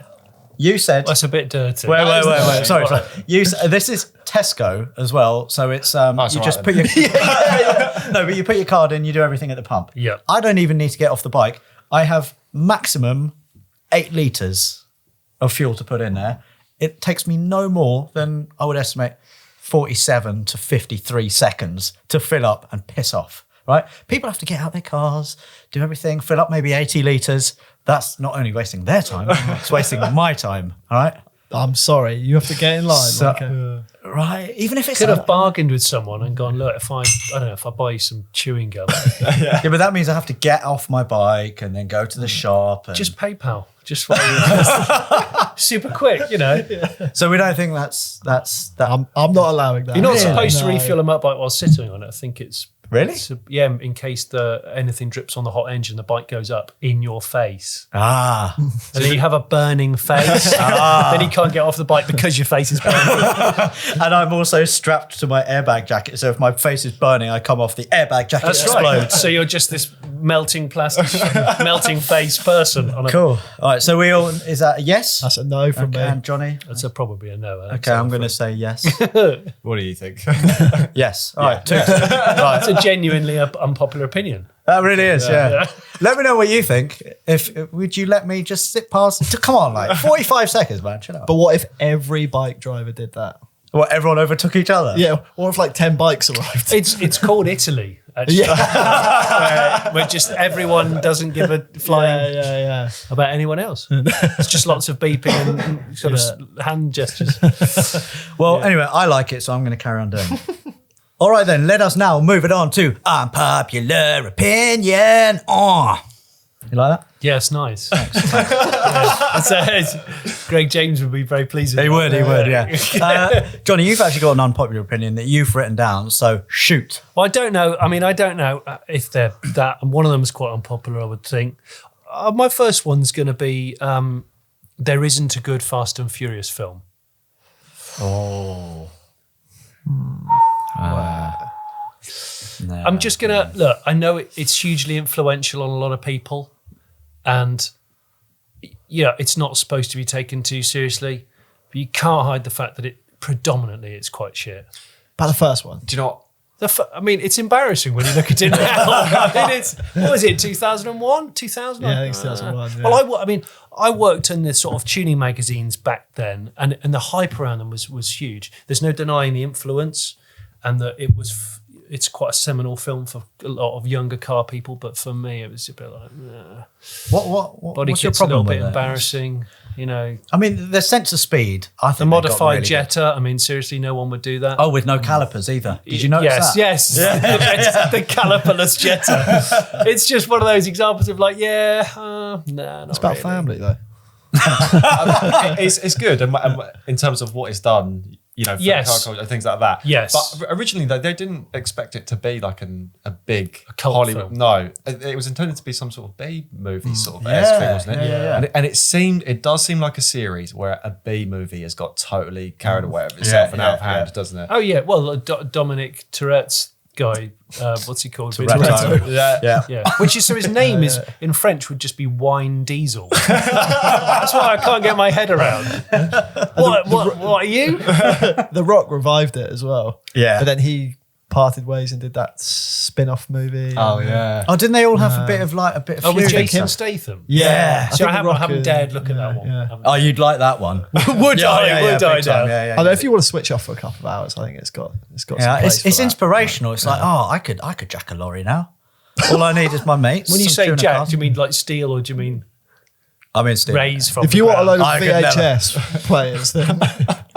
you said... That's a bit dirty. Wait. Sorry. This is Tesco as well. So it's you all just right put your no, but you put your card in, you do everything at the pump. Yeah. I don't even need to get off the bike. I have maximum 8 litres of fuel to put in there. It takes me no more than, I would estimate, 47 to 53 seconds to fill up and piss off. Right? People have to get out their cars, do everything, fill up maybe 80 litres. That's not only wasting their time, it's wasting my time. All right? I'm sorry. You have to get in line. So- Right? Even if it's... Could have bargained with someone and gone, look, if I buy you some chewing gum, Yeah, but that means I have to get off my bike and then go to the shop. And... just PayPal. Just for super quick, you know. So we don't think that's that. I'm not allowing that. You're not Really? supposed to No. refill them up while sitting on it. I think it's Really? So, yeah, in case anything drips on the hot engine, the bike goes up in your face. Ah. And then you have a burning face. Then you can't get off the bike because your face is burning. And I'm also strapped to my airbag jacket, so if my face is burning, I come off the airbag jacket. That's explodes. right. So you're just this melting plastic, melting face person. On a, Cool. All right. So is that a yes? That's a no from me. And Johnny. That's probably a no. Okay, I'm going to say yes. What do you think? Yes. All right. 2-2. Right. It's a genuinely unpopular opinion. That really is. Yeah. Yeah. Let me know what you think. Would you let me just sit past? Come on, like 45 seconds, man. Chill out. But what if every bike driver did that? What? Everyone overtook each other? Yeah, or if like 10 bikes arrived. It's called Italy, actually. Where just everyone doesn't give a flying Yeah. about anyone else. It's just lots of beeping and sort of hand gestures. Well, anyway, I like it, so I'm going to carry on doing it. All right, then. Let us now move it on to unpopular opinion. Oh. You like that? Yeah, it's nice. Greg James would be very pleased with He that. would, yeah. Johnny, you've actually got an unpopular opinion that you've written down, so shoot. Well, I don't know. I mean, I don't know if they're that. And one of them is quite unpopular, I would think. My first one's going to be there isn't a good Fast and Furious film. Oh. No. I'm just going to look. I know it's hugely influential on a lot of people. And yeah, it's not supposed to be taken too seriously. But you can't hide the fact that predominantly it's quite shit. About the first one. Do you know what? I mean, it's embarrassing when you look at it now. I mean, what was it, 2001? 2000? Yeah, I think it's 2001. Yeah. Well, I worked in the sort of tuning magazines back then, and the hype around them was huge. There's no denying the influence, and that it's quite a seminal film for a lot of younger car people, but for me, it was a bit like, body what's your kit's a little problem bit with it? embarrassing, you know. I mean, the sense of speed, I think The they got modified really Jetta, good. I mean, seriously, no one would do that. Oh, with no calipers either. Did you notice that? Yes. The caliperless Jetta. It's just one of those examples of like, no, not It's about really. family, though. It's good, and in terms of what it's done, you know, for Yes. car culture, things like that. Yes. But originally, they didn't expect it to be like a big cult Hollywood. film. No, it was intended to be some sort of B movie sort of Yeah, thing, wasn't it? yeah. And it does seem like a series where a B movie has got totally carried away of itself Yeah, and out of yeah, hand, yeah. doesn't it? Oh yeah, well, Dominic Tourette's guy, what's he called? Toretto. Yeah. Yeah, which is so his name is in French would just be Wine Diesel. That's why I can't get my head around. What are you? The Rock revived it as well. Yeah. But then he parted ways and did that spin-off movie. Oh yeah. Oh, didn't they all have a bit of Oh, with fury? Jason Statham. Yeah. So I think The Rock haven't is- dared look at that one. yeah. Haven't- Oh, you'd like that one. Would Yeah, I? yeah, Would yeah, I? big time. now? Yeah, yeah, Although yeah. if you want to switch off for a couple of hours, I think it's got some Yeah, place for it's that. inspirational. It's like, oh, I could jack a lorry now. All I need is my mates. When you some say tuner Jack, cars. do you mean like steel or do you mean I mean, Steve. raise from If the you want a ground? load of I could never. VHS players, then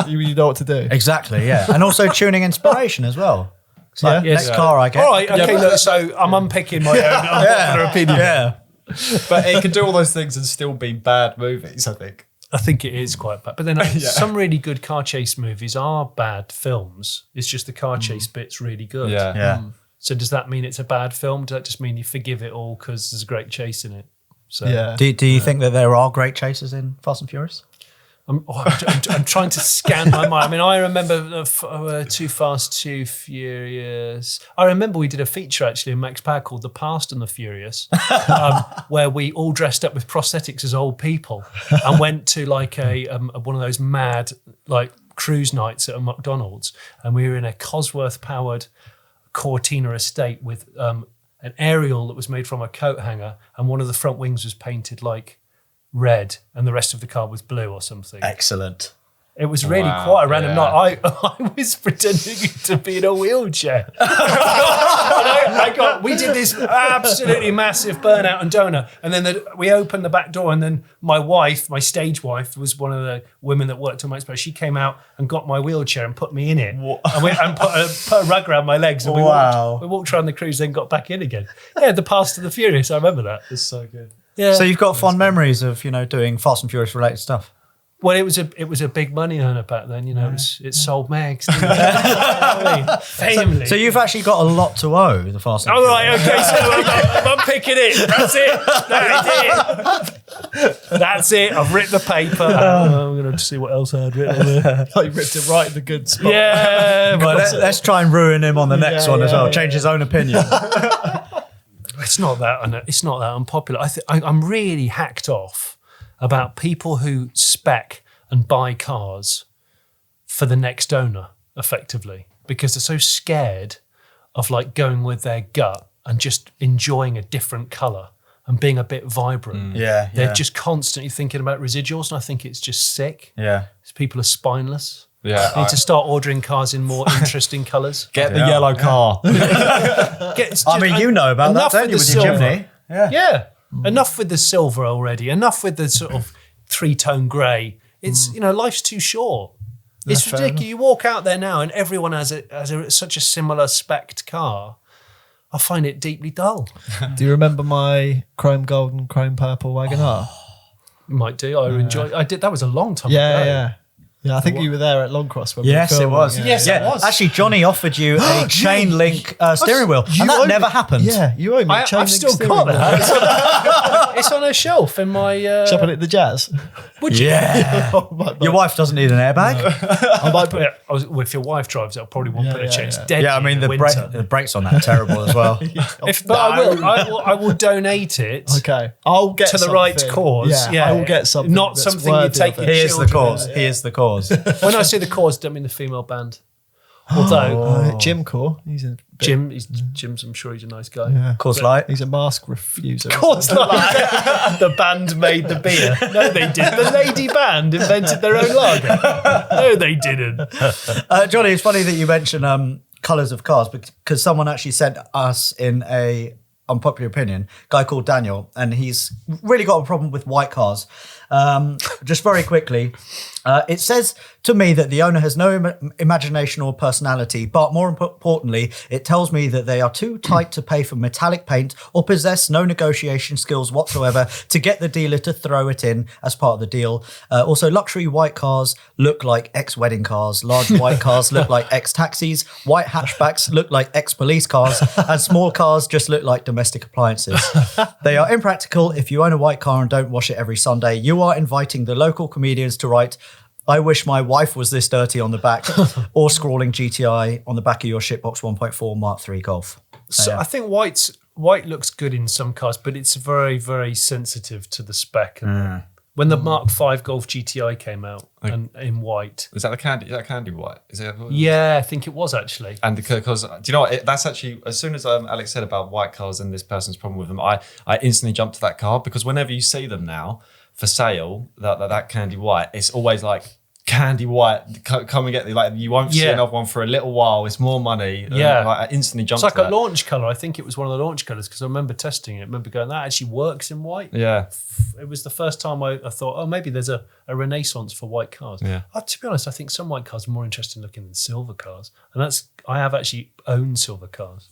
you know what to do. Exactly, yeah. And also tuning inspiration as well. It's like, Yeah. next Yeah. car I get. All right, okay, look, so I'm unpicking my own unpopular opinion. Yeah. But it can do all those things and still be bad movies, I think. I think it is quite bad. But then some really good car chase movies are bad films. It's just the car chase bit's really good. Yeah. Yeah. So does that mean it's a bad film? Does that just mean you forgive it all because there's a great chase in it? So Yeah. Do you think that there are great chases in Fast and Furious? I'm trying to scan my mind. I mean, I remember Too Fast, Too Furious. I remember we did a feature actually in Max Power called The Past and the Furious, where we all dressed up with prosthetics as old people and went to like a one of those mad like cruise nights at a McDonald's, and we were in a Cosworth-powered Cortina estate with an aerial that was made from a coat hanger, and one of the front wings was painted like red and the rest of the car was blue or something. Excellent. It was really Wow, quite a random yeah. night. I was pretending to be in a wheelchair. We did this absolutely massive burnout and donut, and then we opened the back door, and then my wife, my stage wife, was one of the women that worked on my space. She came out and got my wheelchair and put me in it, and put a rug around my legs, and we walked around the cruise, then got back in again. Yeah, the Past of the Furious. I remember that. It's so good. Yeah. So you've got fond memories of, doing Fast and Furious related stuff? Well, it was a big money earner back then. It sold mags. Didn't it? Famously. So you've actually got a lot to owe the Fast and Oh, Furious. right, okay, so I'm picking it. That's it. That's it. I've ripped the paper. I'm going to see what else I had written on there. You ripped it right in the good spot. Yeah. Well, let's try and ruin him on the next one as well. Change his own opinion. It's not that unpopular. I'm really hacked off about people who spec and buy cars for the next owner, effectively, because they're so scared of like going with their gut and just enjoying a different colour and being a bit vibrant. Yeah, They're just constantly thinking about residuals, and I think it's just sick. Yeah. People are spineless. Yeah, Need to start ordering cars in more interesting colours. Get the yellow car. You know about that, don't you, with your chimney? Yeah. Enough with the silver already. Enough with the sort of 3-tone grey. It's life's too short. It's fair ridiculous. enough. You walk out there now and everyone has such a similar spec'd car. I find it deeply dull. Do you remember my chrome gold and chrome purple Wagoner? Might do. I enjoy. I did. That was a long time Yeah, ago. yeah. Yeah, I think you were there at Longcross when Yes, we were it filming, was. Yeah. Yes, it was. Actually, Johnny offered you a chain link steering wheel, and that owe never me- happened. Yeah, you owe me. I've still got that. It's on a shelf in my. Shopping at the Jazz. Would you? Yeah. Oh, Your wife doesn't need an airbag. I might put If your wife drives it, I probably won't put a chain. It's yeah. dead. Yeah, I mean in the winter. brakes on that are terrible as well. I will donate it. Okay, I'll get To the right something. cause. Yeah. I will get something. Not that's something you worthy take of your it. He is the children. cause. He is the cause. When I say the cause, I don't mean the female band. Although Jim Core, he's a bit, Jim's, I'm sure he's a nice guy. yeah. Cause light. He's a mask refuser. Of course not. The band made the beer. No, they didn't. The lady band invented their own lager. No, they didn't. Johnny, it's funny that you mention colours of cars because someone actually sent us in a unpopular opinion, guy called Daniel, and he's really got a problem with white cars. Just very quickly, it says to me that the owner has no imagination or personality, but more importantly, it tells me that they are too tight to pay for metallic paint or possess no negotiation skills whatsoever to get the dealer to throw it in as part of the deal. Also, luxury white cars look like ex-wedding cars, large white cars look like ex-taxis, white hatchbacks look like ex-police cars, and small cars just look like domestic appliances. They are impractical. If you own a white car and don't wash it every Sunday, you are inviting the local comedians to write, "I wish my wife was this dirty" on the back, or scrawling GTI on the back of your shitbox 1.4 Mark III Golf. So I think white looks good in some cars, but it's very, very sensitive to the spec. And when the Mark V Golf GTI came out and in white, Is that the candy? Is that candy white? Is it? yeah, I think it was actually. And because do you know what? That's actually, as soon as Alex said about white cars and this person's problem with them, I instantly jumped to that car, because whenever you see them now for sale, that candy white, it's always like, candy white, come and get the, like, you won't see another one for a little while. It's more money. Yeah. I instantly jumped. It's like to a that. launch colour. I think it was one of the launch colours because I remember testing it. I remember going, that actually works in white. Yeah. It was the first time I thought, oh, maybe there's a renaissance for white cars. Yeah. To be honest, I think some white cars are more interesting looking than silver cars. And I have actually owned silver cars.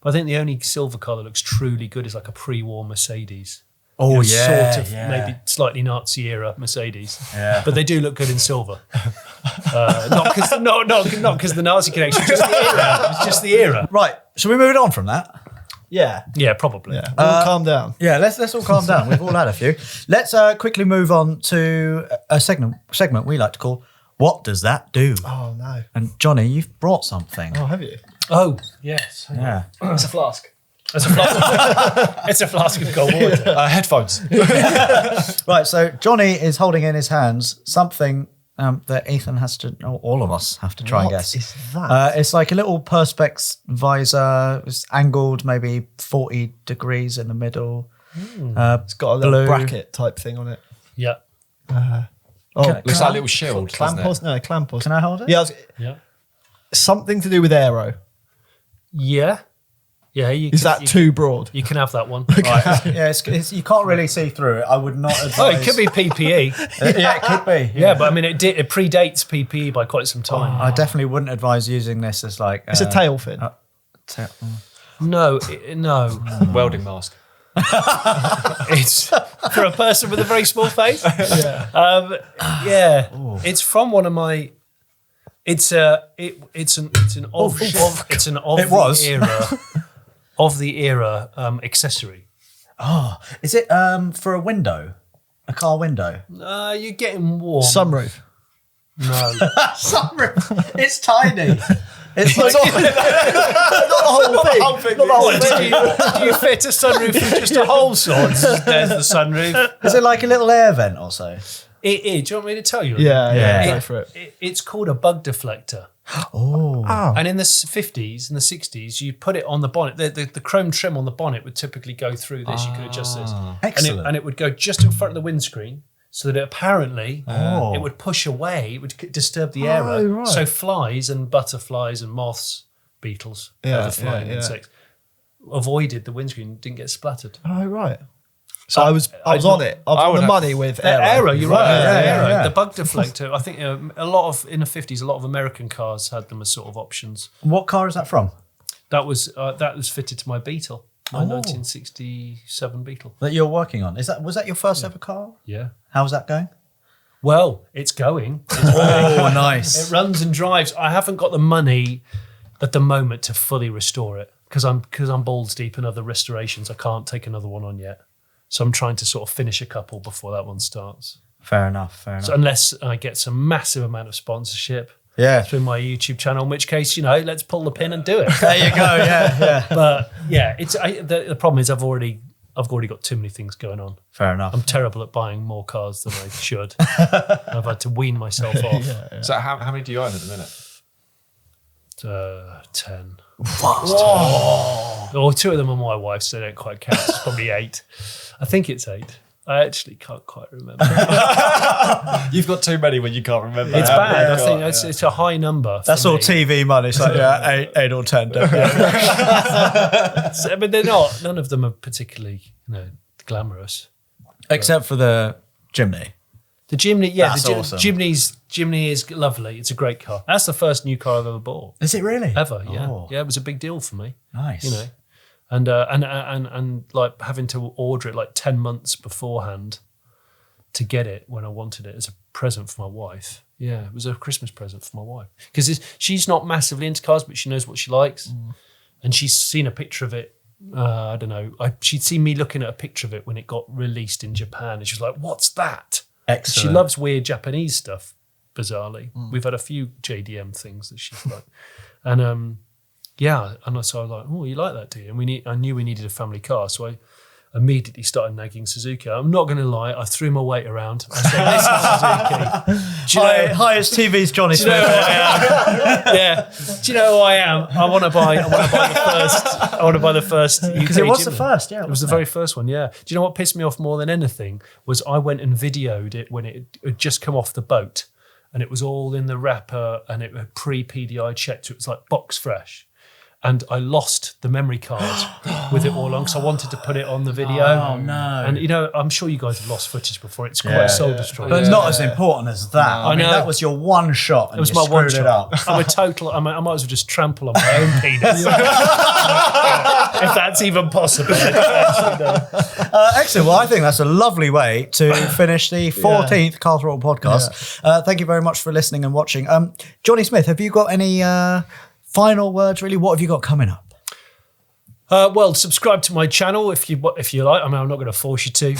But I think the only silver car that looks truly good is like a pre-war Mercedes. Oh, Sort of maybe slightly Nazi era Mercedes. Yeah. But they do look good in silver. Not because the Nazi connection, just the era. It's just the era. Right, shall we move it on from that? Yeah. Yeah, probably. Yeah. We'll calm down. Yeah, let's all calm down. We've all had a few. Let's quickly move on to a segment we like to call "What Does That Do?" Oh, no. And Johnny, you've brought something. Oh, have you? Oh, yes. Yeah. It's a flask. It's a flask. It's a flask of cold water. Headphones. Right, so Johnny is holding in his hands something that Ethan has to, or all of us have to try and What guess. is that? It's like a little perspex visor. It's angled maybe 40 degrees in the middle. It's got a little blue. bracket type thing on it. Yeah. Oh, Looks like a little shield, doesn't it? clampos? No, clampos. Can I hold it? Yeah, Yeah. something to do with aero. Yeah. Yeah. Is that too broad? You can have that one. Right. Yeah, it's you can't really see through it. I would not advise. Oh, it could be PPE. Yeah, it could be. Yeah, but I mean, it predates PPE by quite some time. I definitely wouldn't advise using this as like. It's a tail fin. No, no. Welding mask. It's for a person with a very small face. It's from one of my. It's an of the era accessory. Oh, is it for a window? A car window? You're getting warm. Sunroof. No. Sunroof. It's tiny. It's like, Not the whole thing. Do you fit a sunroof with just a hole saw? There's the sunroof. is it like a little air vent or so? It is. Do you want me to tell you? Yeah. Go for it. It's called a bug deflector. Oh. And in the 50s and the 60s, you put it on the bonnet. The chrome trim on the bonnet would typically go through this. You could adjust this. Excellent. And it would go just in front of the windscreen so that apparently it would push away. It would disturb the air. right. So flies and butterflies and moths, beetles, other flying insects, avoided the windscreen, didn't get splattered. Oh, right. So I was on it. I was on the money with Aero, you're right. Yeah. Aero. The bug deflector. I think in the 50s, a lot of American cars had them as sort of options. What car is that from? That was fitted to my Beetle, my 1967 Beetle. That you're working on? Was that your first ever car? Yeah. How's that going? Well, it's going. Oh, nice. It runs and drives. I haven't got the money at the moment to fully restore it because I'm balls deep in other restorations. I can't take another one on yet. So I'm trying to sort of finish a couple before that one starts. Fair enough. So unless I get some massive amount of sponsorship through my YouTube channel, in which case, let's pull the pin and do it. There you go. Yeah. But yeah, the problem is I've already got too many things going on. Fair enough. I'm terrible at buying more cars than I should. I've had to wean myself off. So how many do you own at the minute? 10. Well, 2 of them are my wife's, so they don't quite count. It's probably 8. I think it's 8. I actually can't quite remember. You've got too many when you can't remember. It's bad. I think it's a high number. That's all TV money. It's like 8 or 10. But they're not. None of them are particularly, glamorous. Except for the Jimny. The Jimny, That's awesome. Jimny is lovely. It's a great car. That's the first new car I've ever bought. Is it really? Ever, yeah. Oh. Yeah, it was a big deal for me. Nice. And like having to order it like 10 months beforehand to get it when I wanted it as a present for my wife. Yeah, it was a Christmas present for my wife. Because she's not massively into cars, but she knows what she likes. And she's seen a picture of it. I don't know. She'd seen me looking at a picture of it when it got released in Japan. And she was like, what's that? Excellent. She loves weird Japanese stuff, bizarrely. We've had a few JDM things that she's like. And so I was like, oh, you like that, do you? And I knew we needed a family car, so I immediately started nagging Suzuki. I'm not going to lie, I threw my weight around. I said, listen, Suzuki. Hi, it's TV's Jonny Smith. Do you know who I am? Yeah. Do you know who I am? I want to buy the first. Because it was the first, yeah. It was the very first one, yeah. Do you know what pissed me off more than anything was I went and videoed it when it had just come off the boat, and it was all in the wrapper, and it was pre-PDI checked, so it was like box fresh. And I lost the memory card with it all on because I wanted to put it on the video. Oh, no. And, I'm sure you guys have lost footage before. It's quite a soul destroyer. But not as important as that. I mean, know. that was your one shot and It was you my one screwed it shot. up. I'm a total. I might as well just trample on my own penis, if that's even possible. Excellent. Well, I think that's a lovely way to finish the 14th Car Throttle podcast. Thank you very much for listening and watching. Jonny Smith, have you got any final words, really? What have you got coming up? Well, subscribe to my channel if you like. I mean, I'm not going to force you to.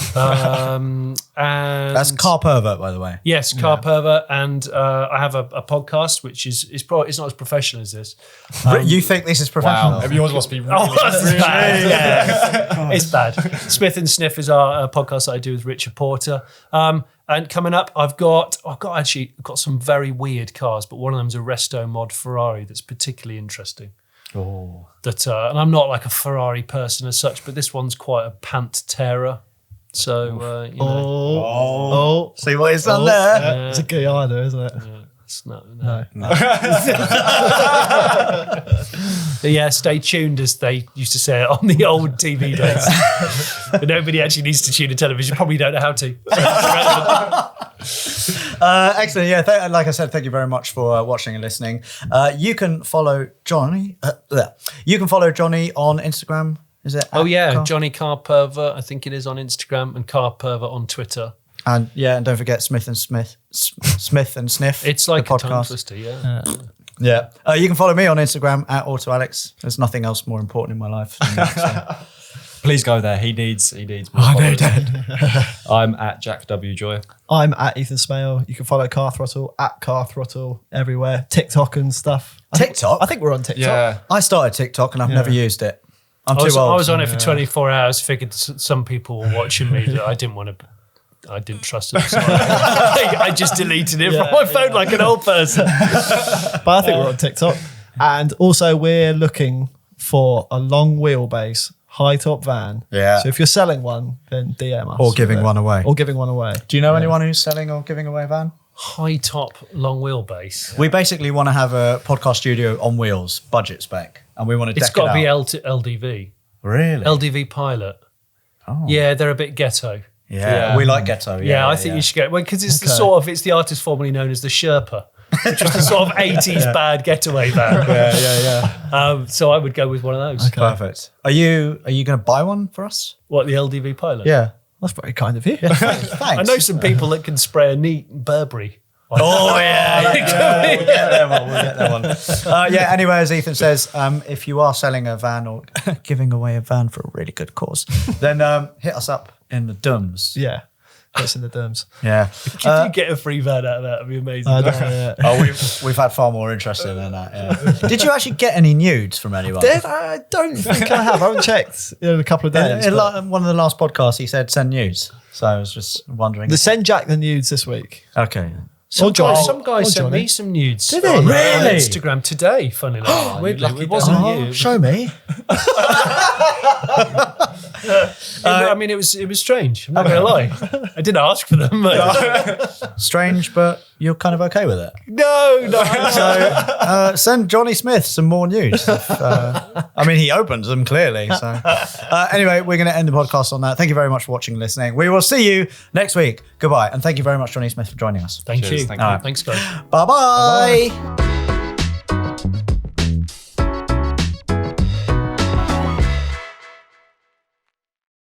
And That's Car Pervert, by the way. Yes, Car Pervert, and I have a podcast which is probably it's not as professional as this. You think this is professional? Wow, yours must be really, It's bad. Yeah. It's bad. Smith and Sniff is our podcast that I do with Richard Porter. And coming up, I've got some very weird cars, but one of them is a Resto Mod Ferrari that's particularly interesting. Oh. That and I'm not like a Ferrari person as such, but this one's quite a pant terror. So See what he's done there? Yeah. It's a good idea, isn't it? it's no. But yeah, stay tuned, as they used to say it on the old TV days. But nobody actually needs to tune in television. Probably don't know how to. Excellent. Yeah, like I said, thank you very much for watching and listening. You can follow Jonny. You can follow Jonny on Instagram. Is it? Oh yeah, Car? Johnny Car Pervert, I think it is on Instagram, and Car Pervert on Twitter. And don't forget Smith and Sniff. It's like the a tongue twister, yeah. Yeah. You can follow me on Instagram at AutoAlex. There's nothing else more important in my life than that, so. Please go there. He needs more followers. I'm at Jack W Joy. I'm at Ethan Smale. You can follow Car Throttle at Car Throttle everywhere. TikTok and stuff. TikTok? I think we're on TikTok. Yeah. I started TikTok and I've never used it. I'm too old. I was on it for 24 hours. Figured some people were watching me. That I didn't trust it. So I just deleted it from my phone like an old person. But I think we're on TikTok. And also we're looking for a long wheelbase high top van. Yeah. So if you're selling one, then DM us. Or giving one away. Or giving one away. Do you know anyone who's selling or giving away a van? High top, long wheelbase. We basically want to have a podcast studio on wheels, budget spec, and we want to deck It's got to be out. LDV. Really? LDV Pilot. Oh. Yeah, they're a bit ghetto. Yeah, we like ghetto. Yeah, I think you should get because it's it's the artist formerly known as the Sherpa, which was the sort of 80s bad getaway van. Yeah. So I would go with one of those. Okay. Perfect. Are you going to buy one for us? What, the LDV Pilot? Yeah. That's very kind of you. Thanks. I know some people that can spray a neat Burberry. Oh yeah, we'll get that one. Anyway, as Ethan says, if you are selling a van or giving away a van for a really good cause, then hit us up in the DMs. Yeah. That's in the terms. Yeah. If you get a free van out of that, it'd be amazing. We've had far more interest than that. Yeah. Did you actually get any nudes from anyone? I don't think I have. I haven't checked in a couple of days. In one of the last podcasts, he said send nudes. So I was just wondering. Send Jack the nudes this week. Okay. Some Johnny. guy sent me some nudes. Did he? On Really? Instagram today, funny enough. Weirdly, it wasn't you. Show me. I mean, it was strange. I'm not going to lie. I didn't ask for them. Strange, but you're kind of okay with it. No. So send Jonny Smith some more news. I mean, he opens them clearly. So anyway, we're going to end the podcast on that. Thank you very much for watching and listening. We will see you next week. Goodbye. And thank you very much, Jonny Smith, for joining us. Thank Cheers, you. thank you. Thanks, guys. Bye-bye.